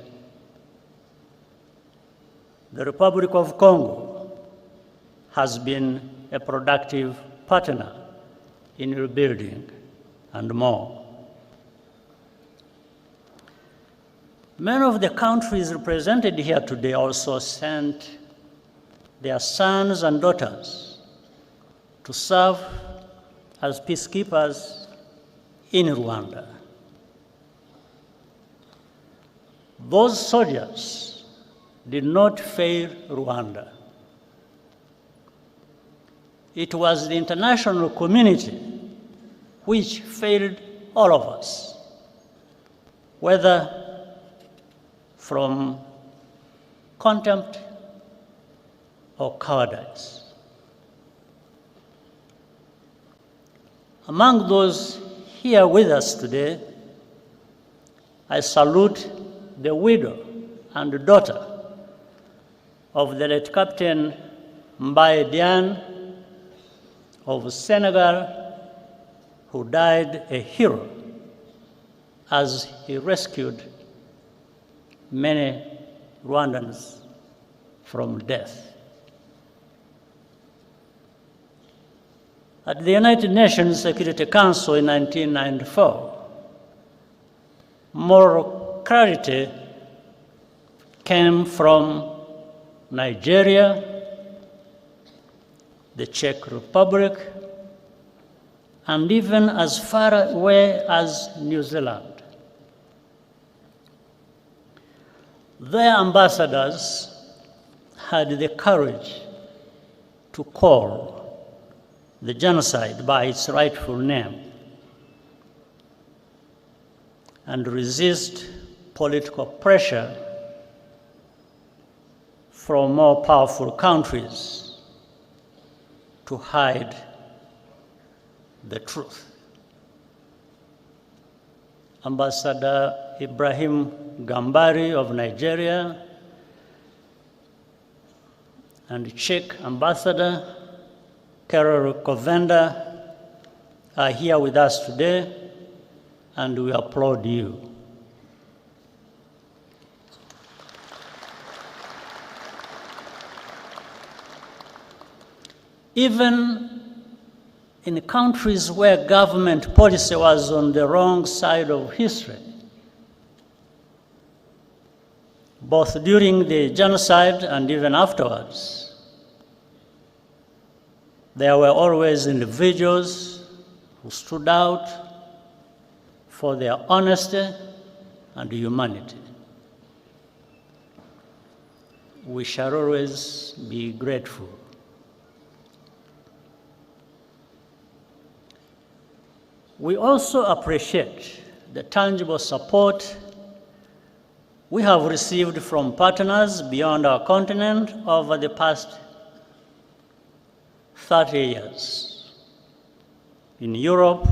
The Republic of Congo has been a productive partner in rebuilding and more. Many of the countries represented here today also sent their sons and daughters to serve as peacekeepers in Rwanda. Those soldiers did not fail Rwanda. It was the international community which failed all of us, whether from contempt or cowardice. Among those here with us today, I salute the widow and daughter of the late Captain Mbaye Diagne of Senegal, who died a hero as he rescued many Rwandans from death. At the United Nations Security Council in 1994, moral clarity came from Nigeria, the Czech Republic, and even as far away as New Zealand. Their ambassadors had the courage to call the genocide by its rightful name and resist political pressure from more powerful countries to hide the truth. Ambassador Ibrahim Gambari of Nigeria and Czech Ambassador Karol Kovenda are here with us today, and we applaud you. Even in countries where government policy was on the wrong side of history, both during the genocide and even afterwards, there were always individuals who stood out for their honesty and humanity. We shall always be grateful. We also appreciate the tangible support we have received from partners beyond our continent over the past 30 years. In Europe,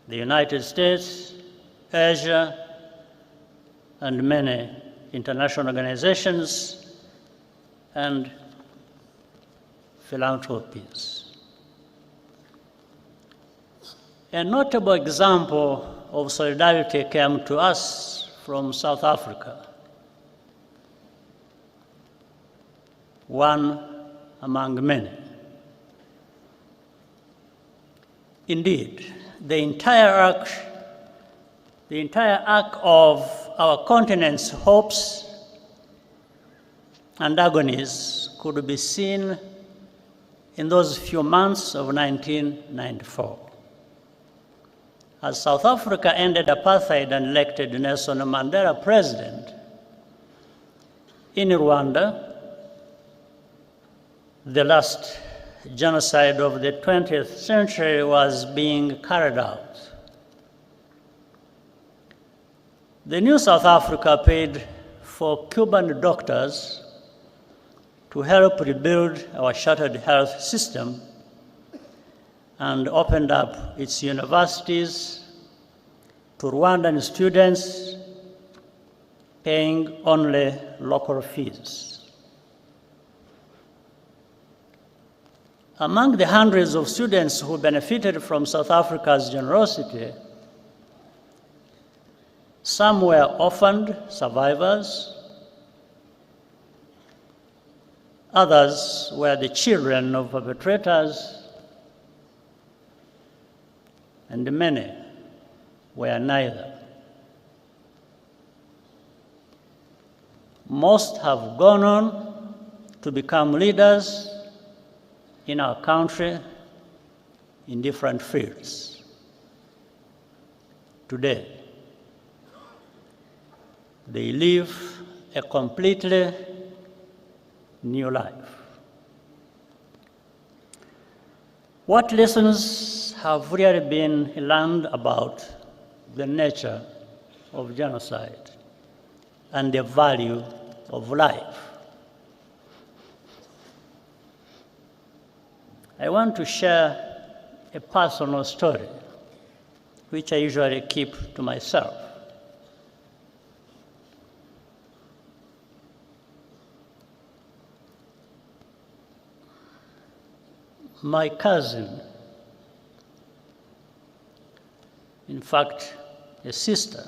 the United States, Asia, and many international organizations and philanthropies. A notable example of solidarity came to us from South Africa. One among many. Indeed, the entire arc of our continent's hopes and agonies could be seen in those few months of 1994. As South Africa ended apartheid and elected Nelson Mandela president, in Rwanda, the last genocide of the 20th century was being carried out. The new South Africa paid for Cuban doctors to help rebuild our shattered health system and opened up its universities to Rwandan students, paying only local fees. Among the hundreds of students who benefited from South Africa's generosity, some were orphaned survivors, others were the children of perpetrators, and many were neither. Most have gone on to become leaders in our country in different fields. Today, they live a completely new life. What lessons have really been learned about the nature of genocide and the value of life? I want to share a personal story, which I usually keep to myself. My cousin, in fact, a sister,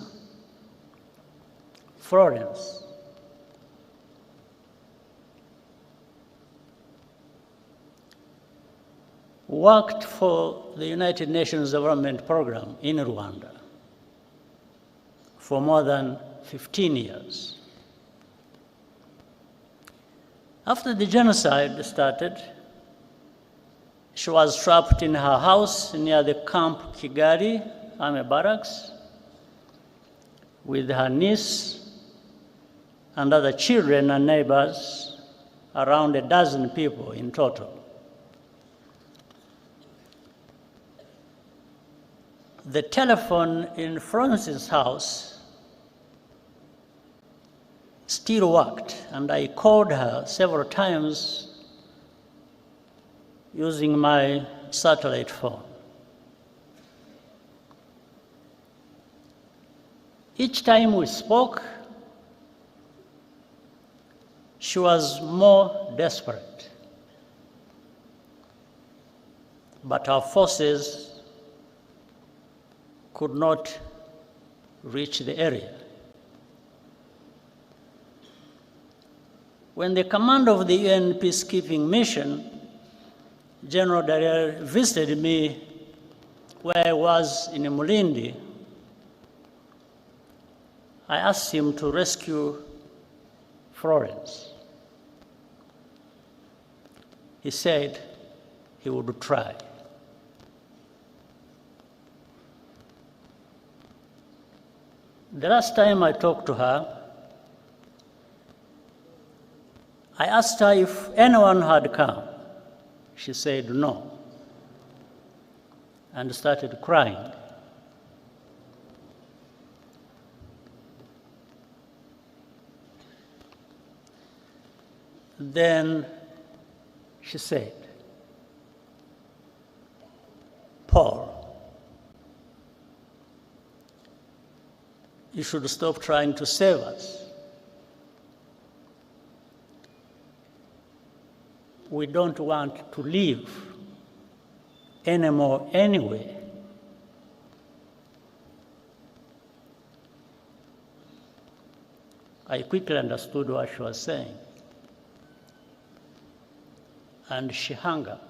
Florence, worked for the United Nations Development Program in Rwanda for more than 15 years. After the genocide started, she was trapped in her house near the camp Kigali Army Barracks with her niece and other children and neighbors, around a dozen people in total. The telephone in Florence's house still worked, and I called her several times using my satellite phone. Each time we spoke, she was more desperate, but our forces could not reach the area. When the commander of the UN peacekeeping mission, General Dallaire, visited me where I was in Mulindi, I asked him to rescue Florence. He said he would try. The last time I talked to her, I asked her if anyone had come. She said no, and started crying. Then she said, "Paul, you should stop trying to save us. We don't want to live anymore anyway." I quickly understood what she was saying, and she hung up.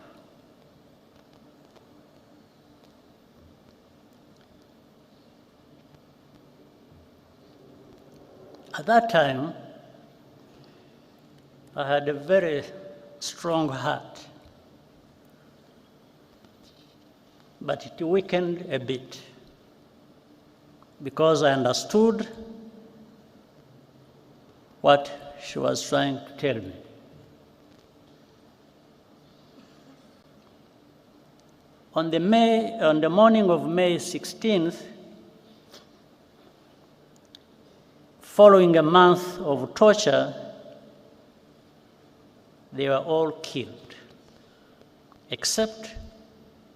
At that time, I had a very strong heart, but it weakened a bit because I understood what she was trying to tell me. On the morning of May 16th, following a month of torture, they were all killed, except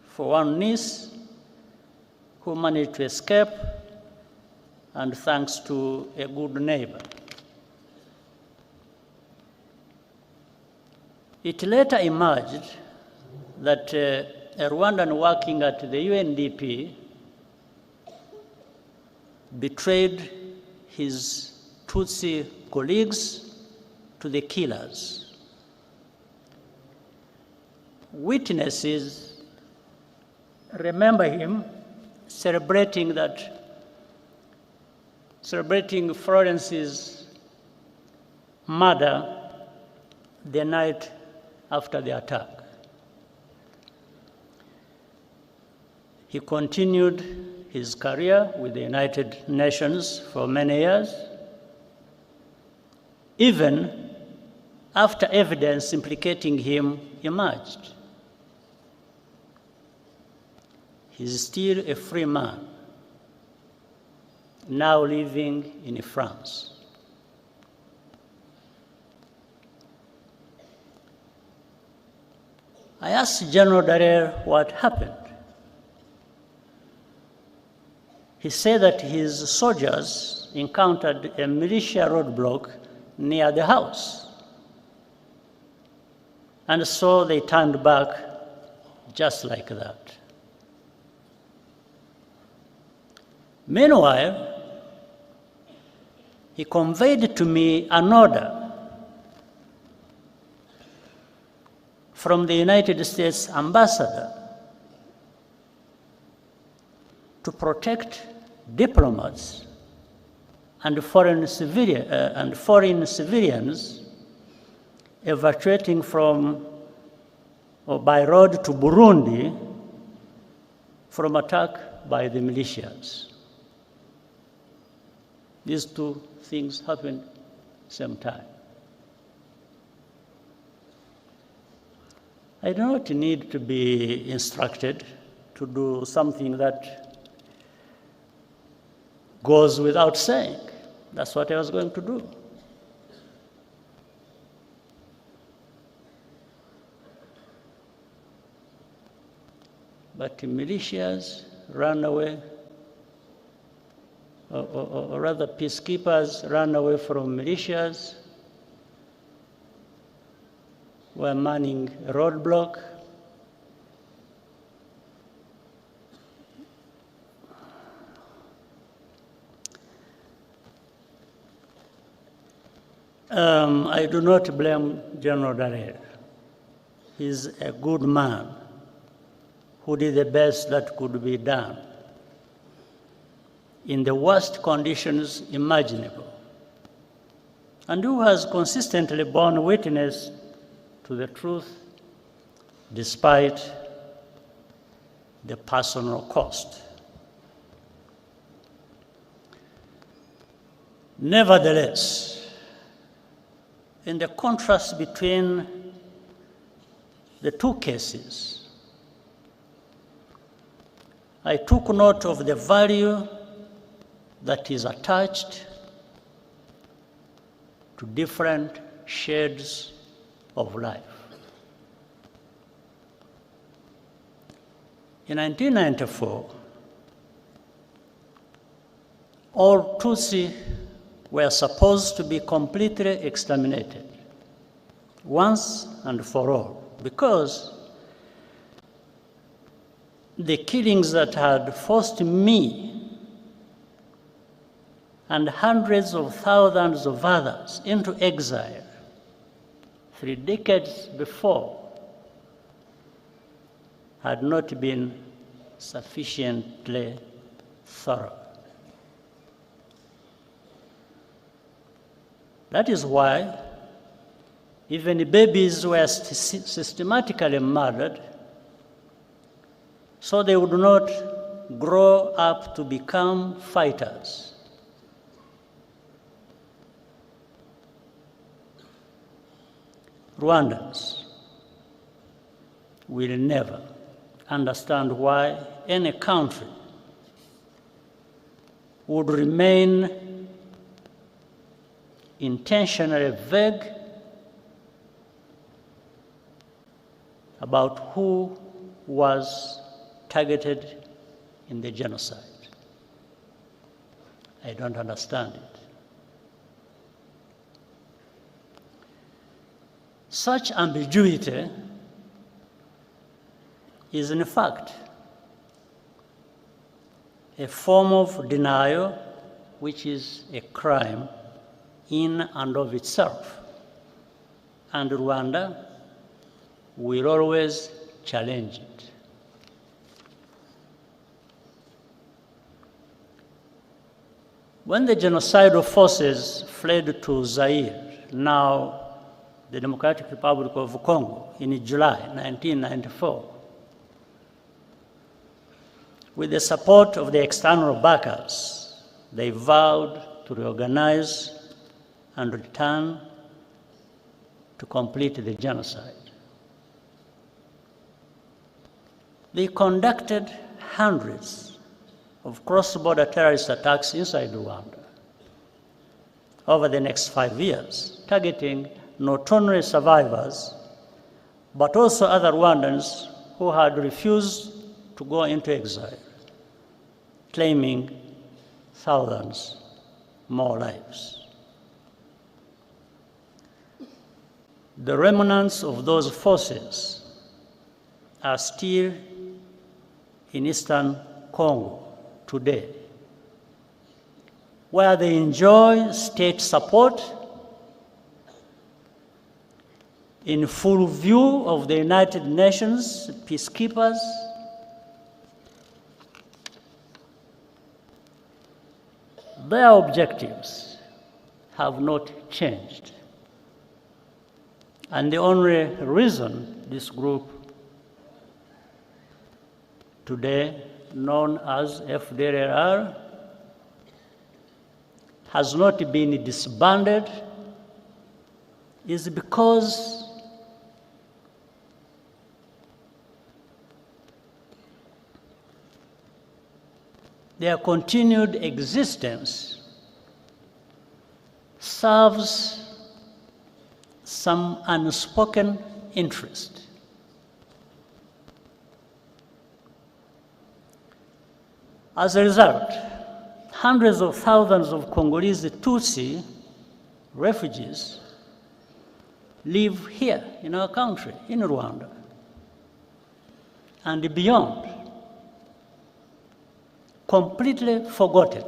for one niece who managed to escape, and thanks to a good neighbor. It later emerged that a Rwandan working at the UNDP betrayed his Tutsi colleagues to the killers. Witnesses remember him celebrating Florence's murder the night after the attack. He continued his career with the United Nations for many years, even after evidence implicating him emerged. He's still a free man, now living in France. I asked General Dallaire what happened. He said that his soldiers encountered a militia roadblock near the house, and so they turned back just like that. Meanwhile, he conveyed to me an order from the United States ambassador to protect diplomats and foreign civilians evacuating from or by road to Burundi from attack by the militias. These two things happened same time. I do not need to be instructed to do something that goes without saying. That's what I was going to do. But the militias ran away, or rather peacekeepers ran away from militias, were manning a roadblock. I do not blame General Dallaire. He's a good man who did the best that could be done in the worst conditions imaginable, and who has consistently borne witness to the truth despite the personal cost. Nevertheless, in the contrast between the two cases, I took note of the value that is attached to different shades of life. In 1994, all Tutsi were supposed to be completely exterminated once and for all, because the killings that had forced me and hundreds of thousands of others into exile 3 decades before had not been sufficiently thorough. That is why even babies were systematically murdered so they would not grow up to become fighters. Rwandans will never understand why any country would remain intentionally vague about who was targeted in the genocide. I don't understand it. Such ambiguity is in fact a form of denial which is a crime in and of itself, and Rwanda will always challenge it. When the genocidal forces fled to Zaire, now the Democratic Republic of Congo, in July 1994, with the support of the external backers, they vowed to reorganize and return to complete the genocide. They conducted hundreds of cross-border terrorist attacks inside Rwanda over the next 5 years, targeting not only survivors, but also other Rwandans who had refused to go into exile, claiming thousands more lives. The remnants of those forces are still in eastern Congo today, where they enjoy state support in full view of the United Nations peacekeepers, their objectives have not changed. And the only reason this group today known as FDLR has not been disbanded is because their continued existence serves some unspoken interest. As a result, hundreds of thousands of Congolese Tutsi refugees live here in our country, in Rwanda, and beyond, completely forgotten,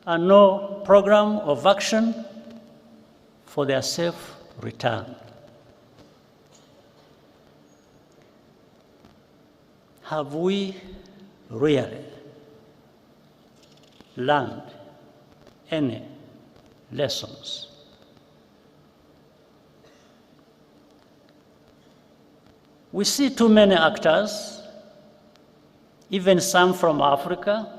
and no program of action for their safe return. Have we really learned any lessons? We see too many actors, even some from Africa,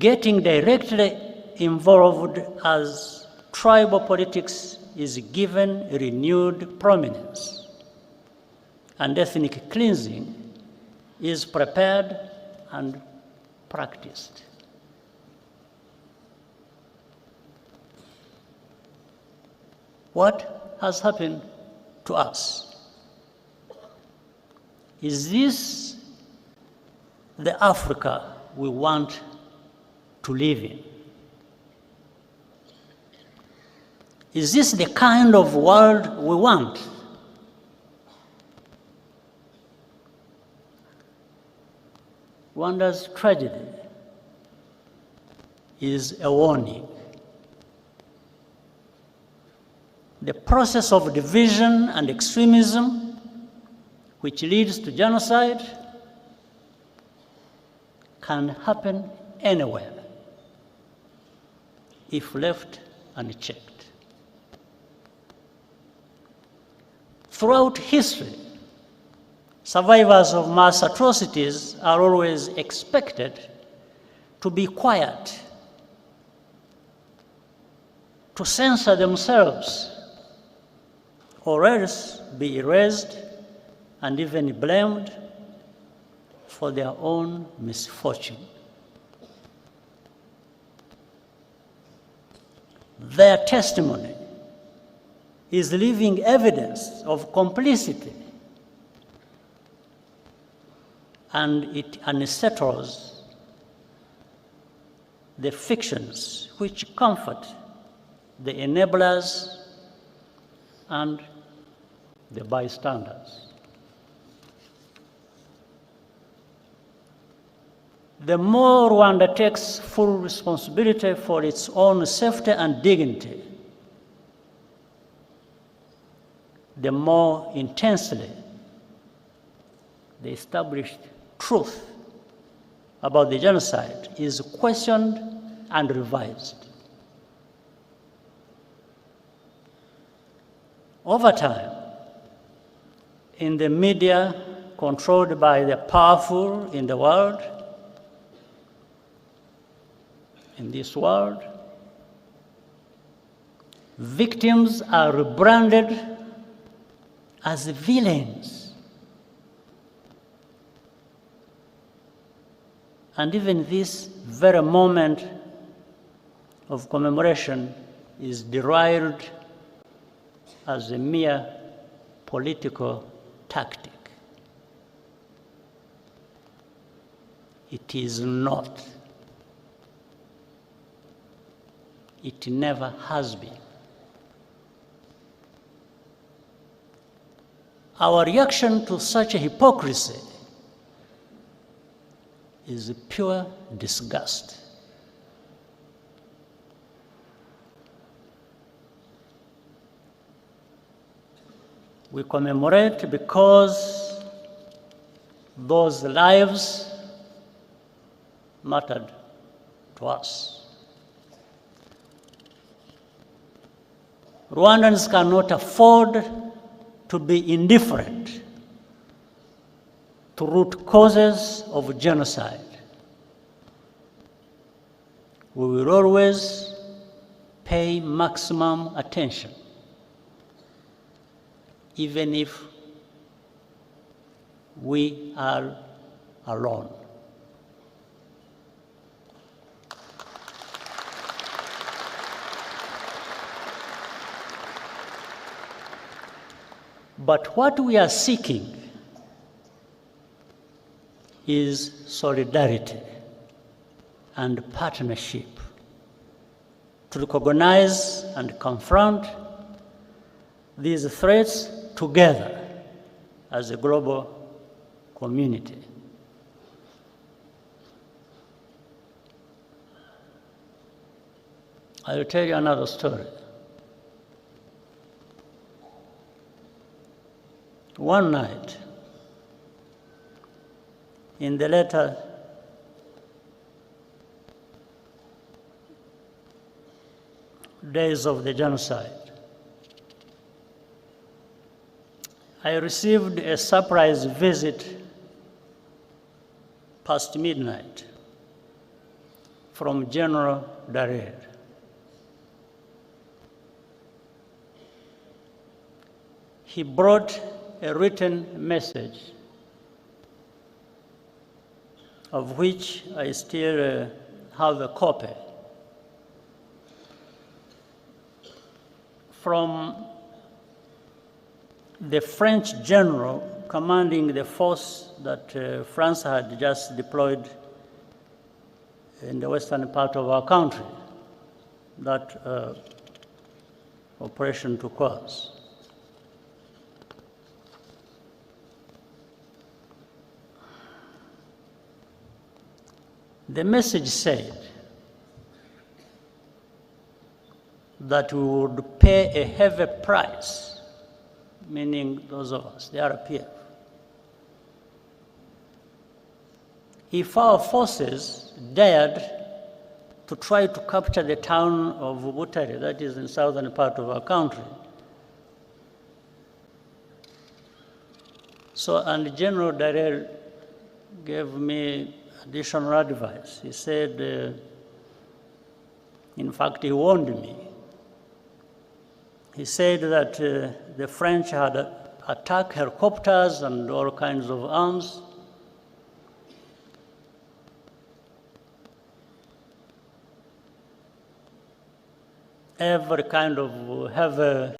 getting directly involved as tribal politics is given renewed prominence and ethnic cleansing is prepared and practiced. What has happened to us? Is this the Africa we want to live in? Is this the kind of world we want? Rwanda's tragedy is a warning. The process of division and extremism, which leads to genocide, can happen anywhere if left unchecked. Throughout history, survivors of mass atrocities are always expected to be quiet, to censor themselves, or else be erased and even blamed for their own misfortune. Their testimony is living evidence of complicity, and it unsettles the fictions which comfort the enablers and the bystanders. The more Rwanda takes full responsibility for its own safety and dignity, the more intensely the established truth about the genocide is questioned and revised. Over time, in the media controlled by the powerful in the world, in this world, victims are branded as villains. And even this very moment of commemoration is derived as a mere political tactic. It is not. It never has been. Our reaction to such a hypocrisy is pure disgust. We commemorate because those lives mattered to us. Rwandans cannot afford to be indifferent to root causes of genocide. We will always pay maximum attention, even if we are alone. But what we are seeking is solidarity and partnership to recognize and confront these threats together as a global community. I will tell you another story. One night, in the later days of the genocide, I received a surprise visit past midnight from General Dallaire. He brought a written message of which I still have a copy from the French general commanding the force that France had just deployed in the western part of our country. That operation took place. The message said that we would pay a heavy price, meaning those of us, the RPF, if our forces dared to try to capture the town of Butare, that is in the southern part of our country. So, and General Dallaire gave me additional advice. He said, in fact, he warned me. He said that the French had attacked helicopters and all kinds of arms. Every kind of heavy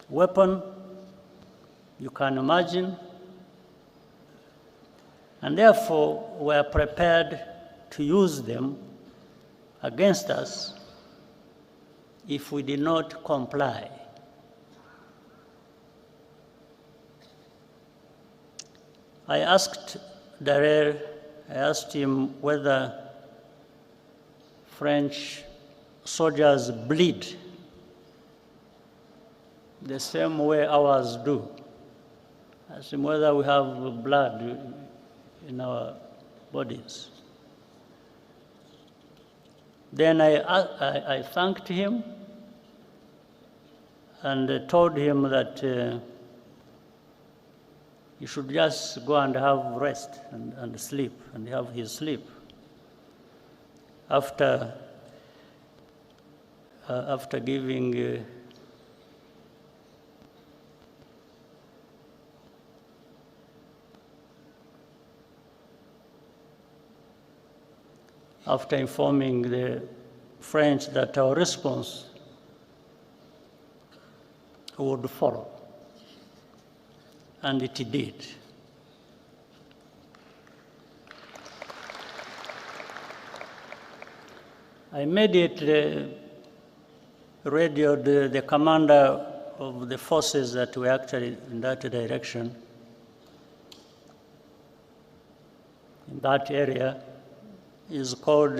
weapon you can imagine. And therefore, we are prepared to use them against us if we did not comply. I asked Dallaire, I asked him whether French soldiers bleed the same way ours do. I asked him whether we have blood in our bodies. Then I thanked him and told him that he should just go and have rest and sleep, and have his sleep. After after giving after informing the French that our response would follow, and it did. I immediately radioed the commander of the forces that were actually in that direction, in that area, is called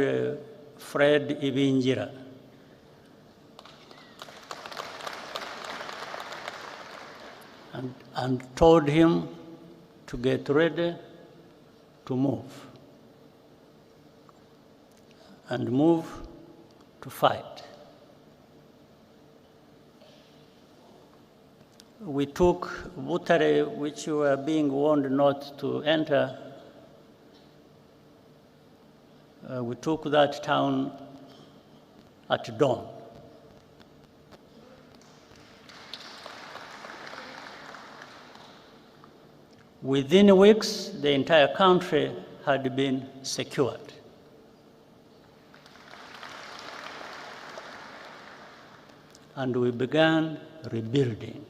Fred Ibingira. And told him to get ready to move, and move to fight. We took Butare, which we were being warned not to enter. We took that town at dawn. Within weeks, the entire country had been secured. And we began rebuilding.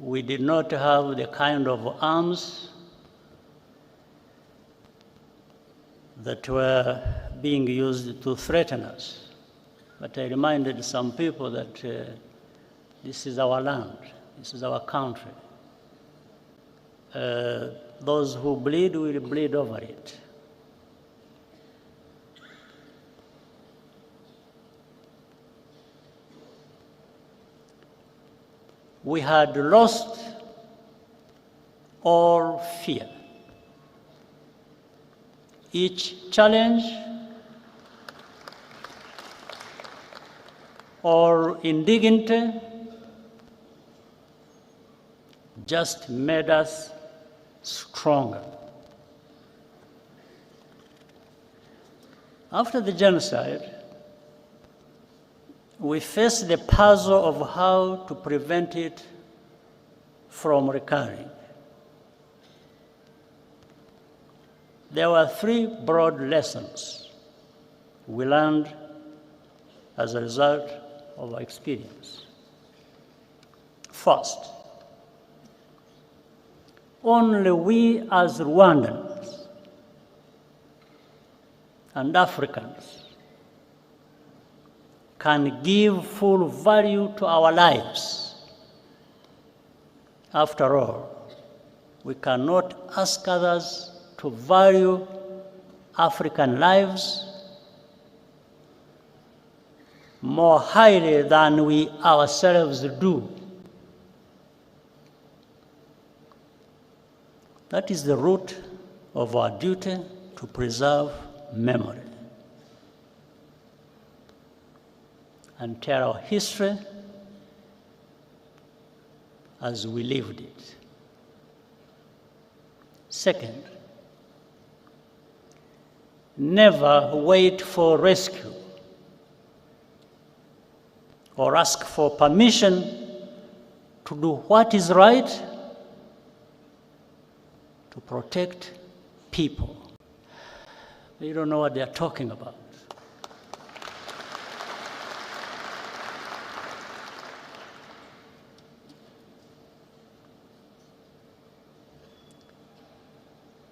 We did not have the kind of arms that were being used to threaten us. But I reminded some people that this is our land, this is our country. Those who bleed will bleed over it. We had lost all fear. Each challenge or indignity just made us stronger. After the genocide, we faced the puzzle of how to prevent it from recurring. There were three broad lessons we learned as a result of our experience. First, only we as Rwandans and Africans can give full value to our lives. After all, we cannot ask others to value African lives more highly than we ourselves do. That is the root of our duty to preserve memory and tell our history as we lived it. Second, never wait for rescue or ask for permission to do what is right to protect people. They don't know what they are talking about.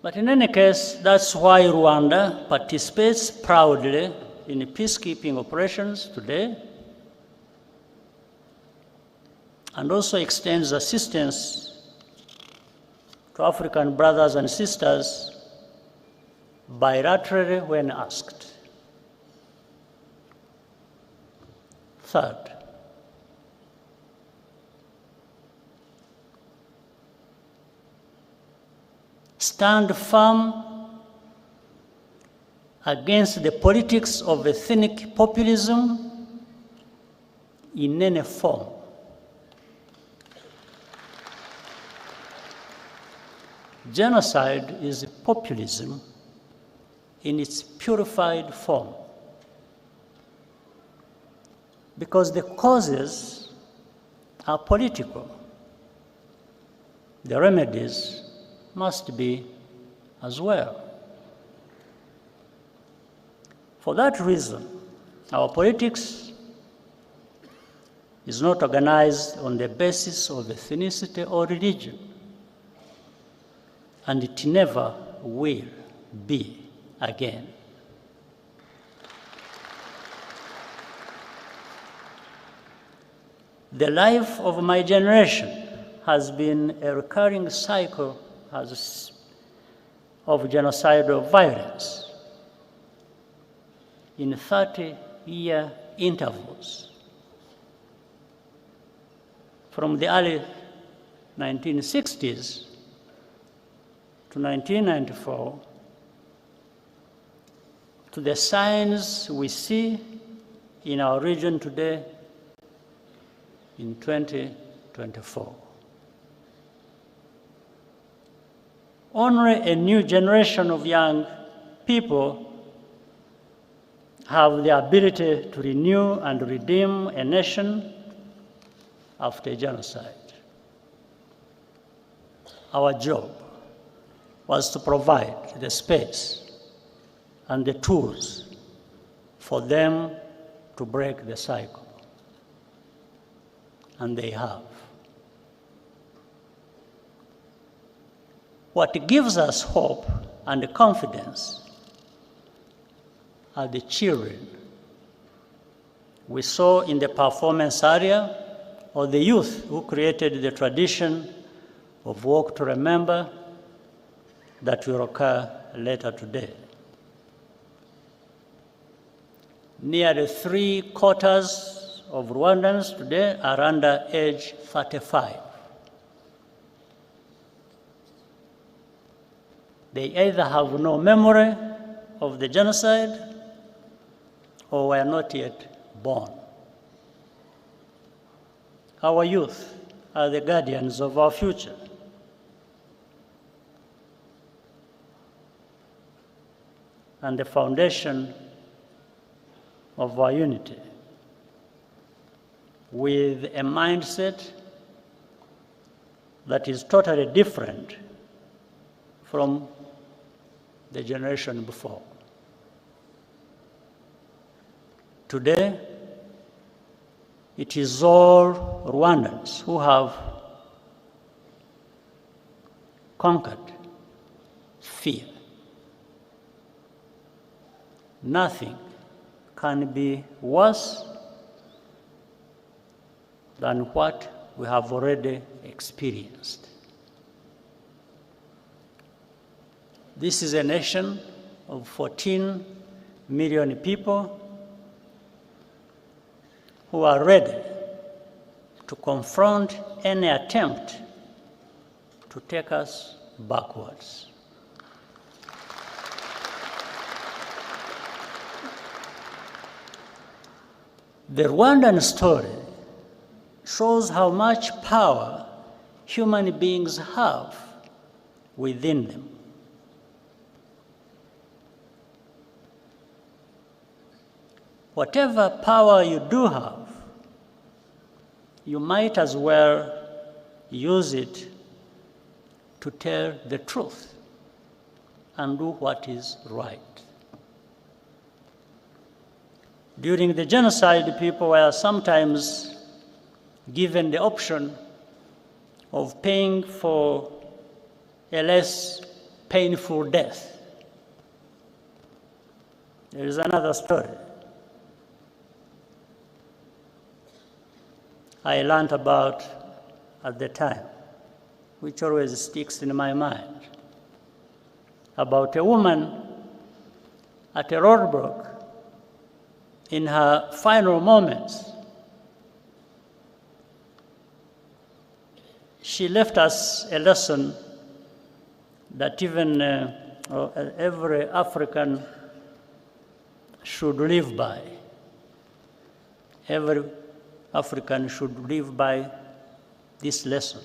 But in any case, that's why Rwanda participates proudly in peacekeeping operations today and also extends assistance to African brothers and sisters bilaterally when asked. Third, stand firm against the politics of ethnic populism in any form. Genocide is populism in its purified form. because the causes are political. The remedies must be as well. For that reason, our politics is not organized on the basis of ethnicity or religion, and it never will be again. The life of my generation has been a recurring cycle of genocidal violence in 30-year intervals. From the early 1960s to 1994, to the signs we see in our region today in 2024. Only a new generation of young people have the ability to renew and redeem a nation after genocide. Our job was to provide the space and the tools for them to break the cycle. And they have. What gives us hope and confidence are the children we saw in the performance area, or the youth who created the tradition of Walk to Remember that will occur later today. Nearly 3/4 of Rwandans today are under age 35. They either have no memory of the genocide or were not yet born. Our youth are the guardians of our future. And the foundation of our unity, with a mindset that is totally different from the generation before. Today, it is all Rwandans who have conquered fear. Nothing can be worse than what we have already experienced. This is a nation of 14 million people who are ready to confront any attempt to take us backwards. The Rwandan story shows how much power human beings have within them. Whatever power you do have, you might as well use it to tell the truth and do what is right. During the genocide, people were sometimes given the option of paying for a less painful death. There is another story I learned about at the time, which always sticks in my mind, about a woman at a roadblock in her final moments. She left us a lesson that even every African should live by. Every African should live by this lesson.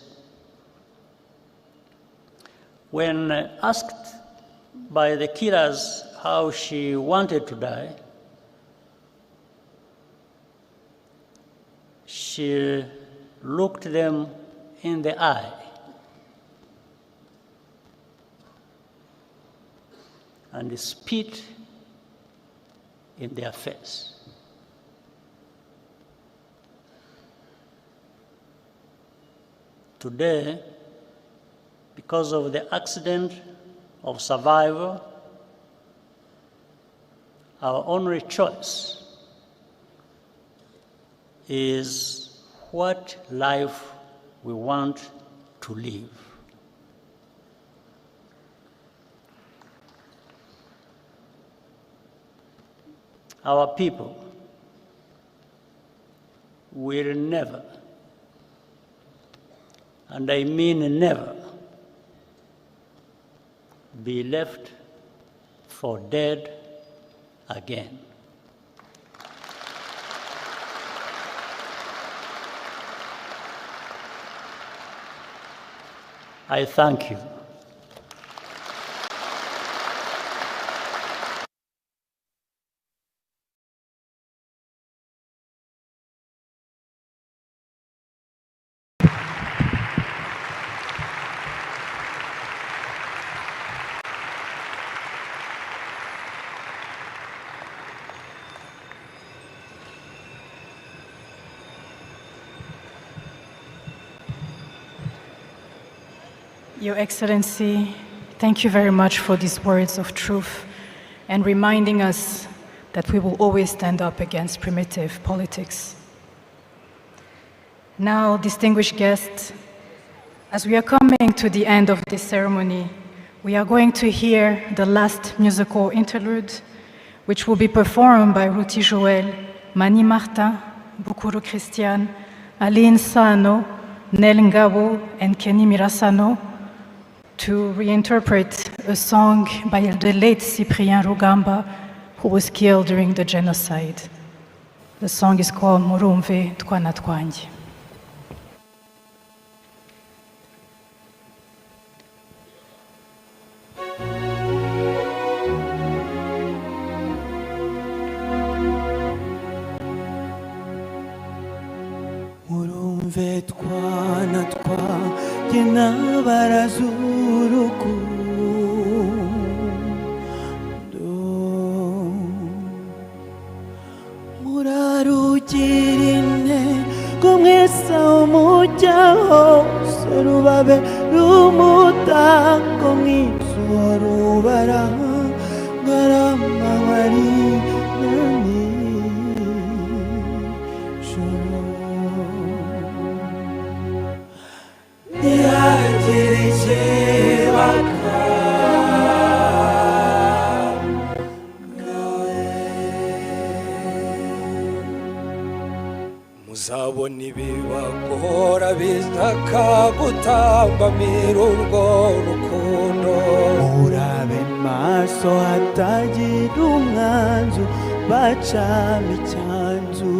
When asked by the killers how she wanted to die, she looked them in the eye and spit in their face. Today, because of the accident of survival, our only choice is what life we want to live. Our people will never, and I mean never, be left for dead again. I thank you. Your Excellency, thank you very much for these words of truth and reminding us that we will always stand up against primitive politics. Now, distinguished guests, as we are coming to the end of this ceremony, we are going to hear the last musical interlude, which will be performed by Ruti Joël, Mani Martin, Bukuru Christian, Aline Sano, Nel Ngabo, and Kenny Mirasano, to reinterpret a song by the late Cyprien Rugamba, who was killed during the genocide. The song is called Murumve Twana Twanjye. Murumve twana twanjye n'abarazurukundo, murarugira intego mwese aho mujya hose, rubabe rumutango mwizuba rubara ngarama bari muzabona ibibagora bizakagutambamira urwo rukundo, murabe maso hatagira umwanzu bacamo icyanzu,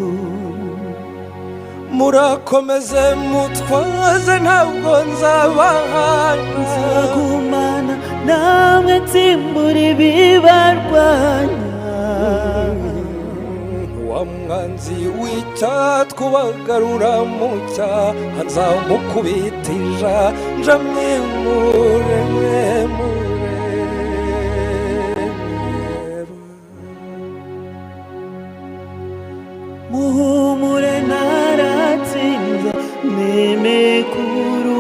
murakomeze mutwaze ntabwo nzabahanza, nzagumana namwe ntsimbura ibibarwanya, wa mwanzi w'icyatwa ubagarura mu cyaha nzamukubita ijanja mwemure muhumure naratsinze nemekuru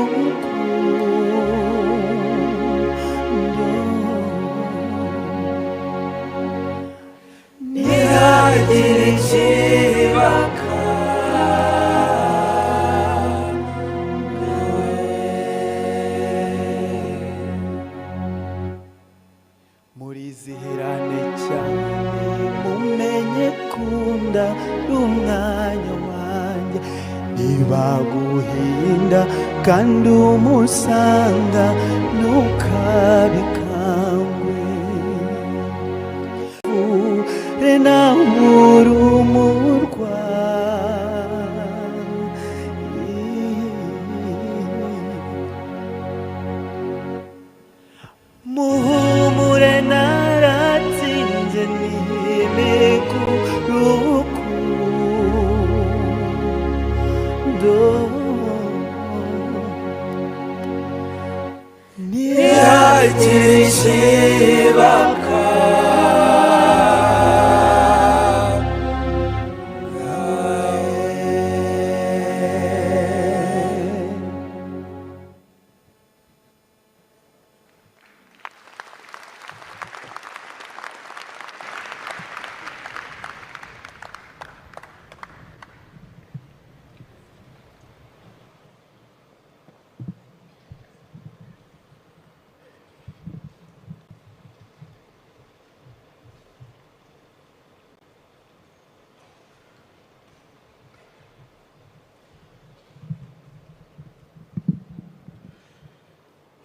ntihagire ikibaka murizihirane cyane mumenye kunda umwanya wanjye, ntibaguhinda kandi umusanga ntukabikangwe, ure nawe urumurwa muhumure naratsinze nimekuruku kibaka.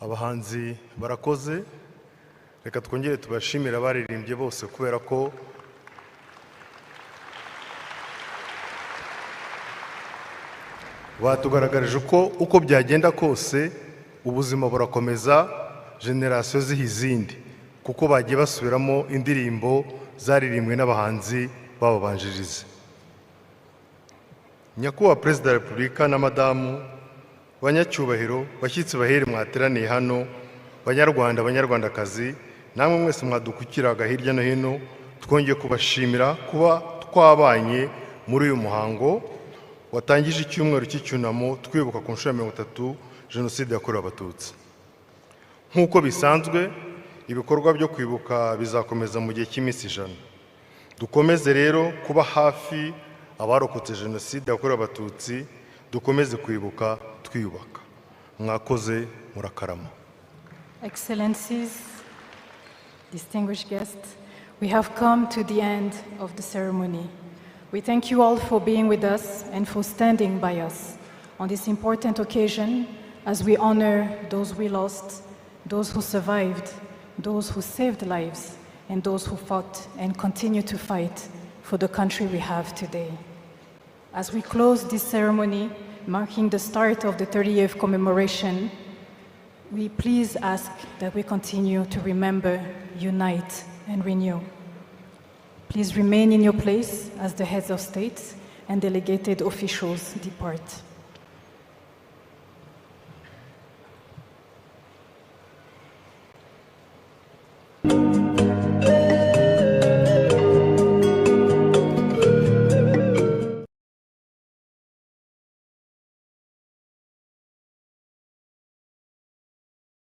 Abahanzi barakoze, reka twongere tubashimira abaririmbye bose kubera ko batugaragarije uko byagenda kose ubuzima burakomeza, generasiyo ziha izindi, kuko bagiye basubiramo indirimbo zaririmbwe n'abahanzi bababanjirize. Nyakubahwa Perezida wa Repubulika na Madamu, banyacyubahiro, bashyitsi bahere mwateraniye hano, banyarwanda, banyarwandakazi, namwe mwese mwadukukiraga hirya no hino, twongeye kubashimira kuba twabanye muri uyu muhango watangije icyumweru cy'icyunamo twibuka ku nshuro ya 30 Jenoside yakorewe Abatutsi. Nk'uko bisanzwe, ibikorwa byo kwibuka bizakomeza mu gihe cy'iminsi 100. Dukomeze rero kuba hafi abarokotse Jenoside yakorewe Abatutsi, dukomeze kwibuka twiyubaka. Mwakoze, murakarama. Excellencies, distinguished guests, we have come to the end of the ceremony. We thank you all for being with us and for standing by us on this important occasion as we honor those we lost, those who survived, those who saved lives, and those who fought and continue to fight for the country we have today. As we close this ceremony, marking the start of the 30th commemoration, we please ask that we continue to remember, unite, and renew. Please remain in your place as the heads of states and delegated officials depart.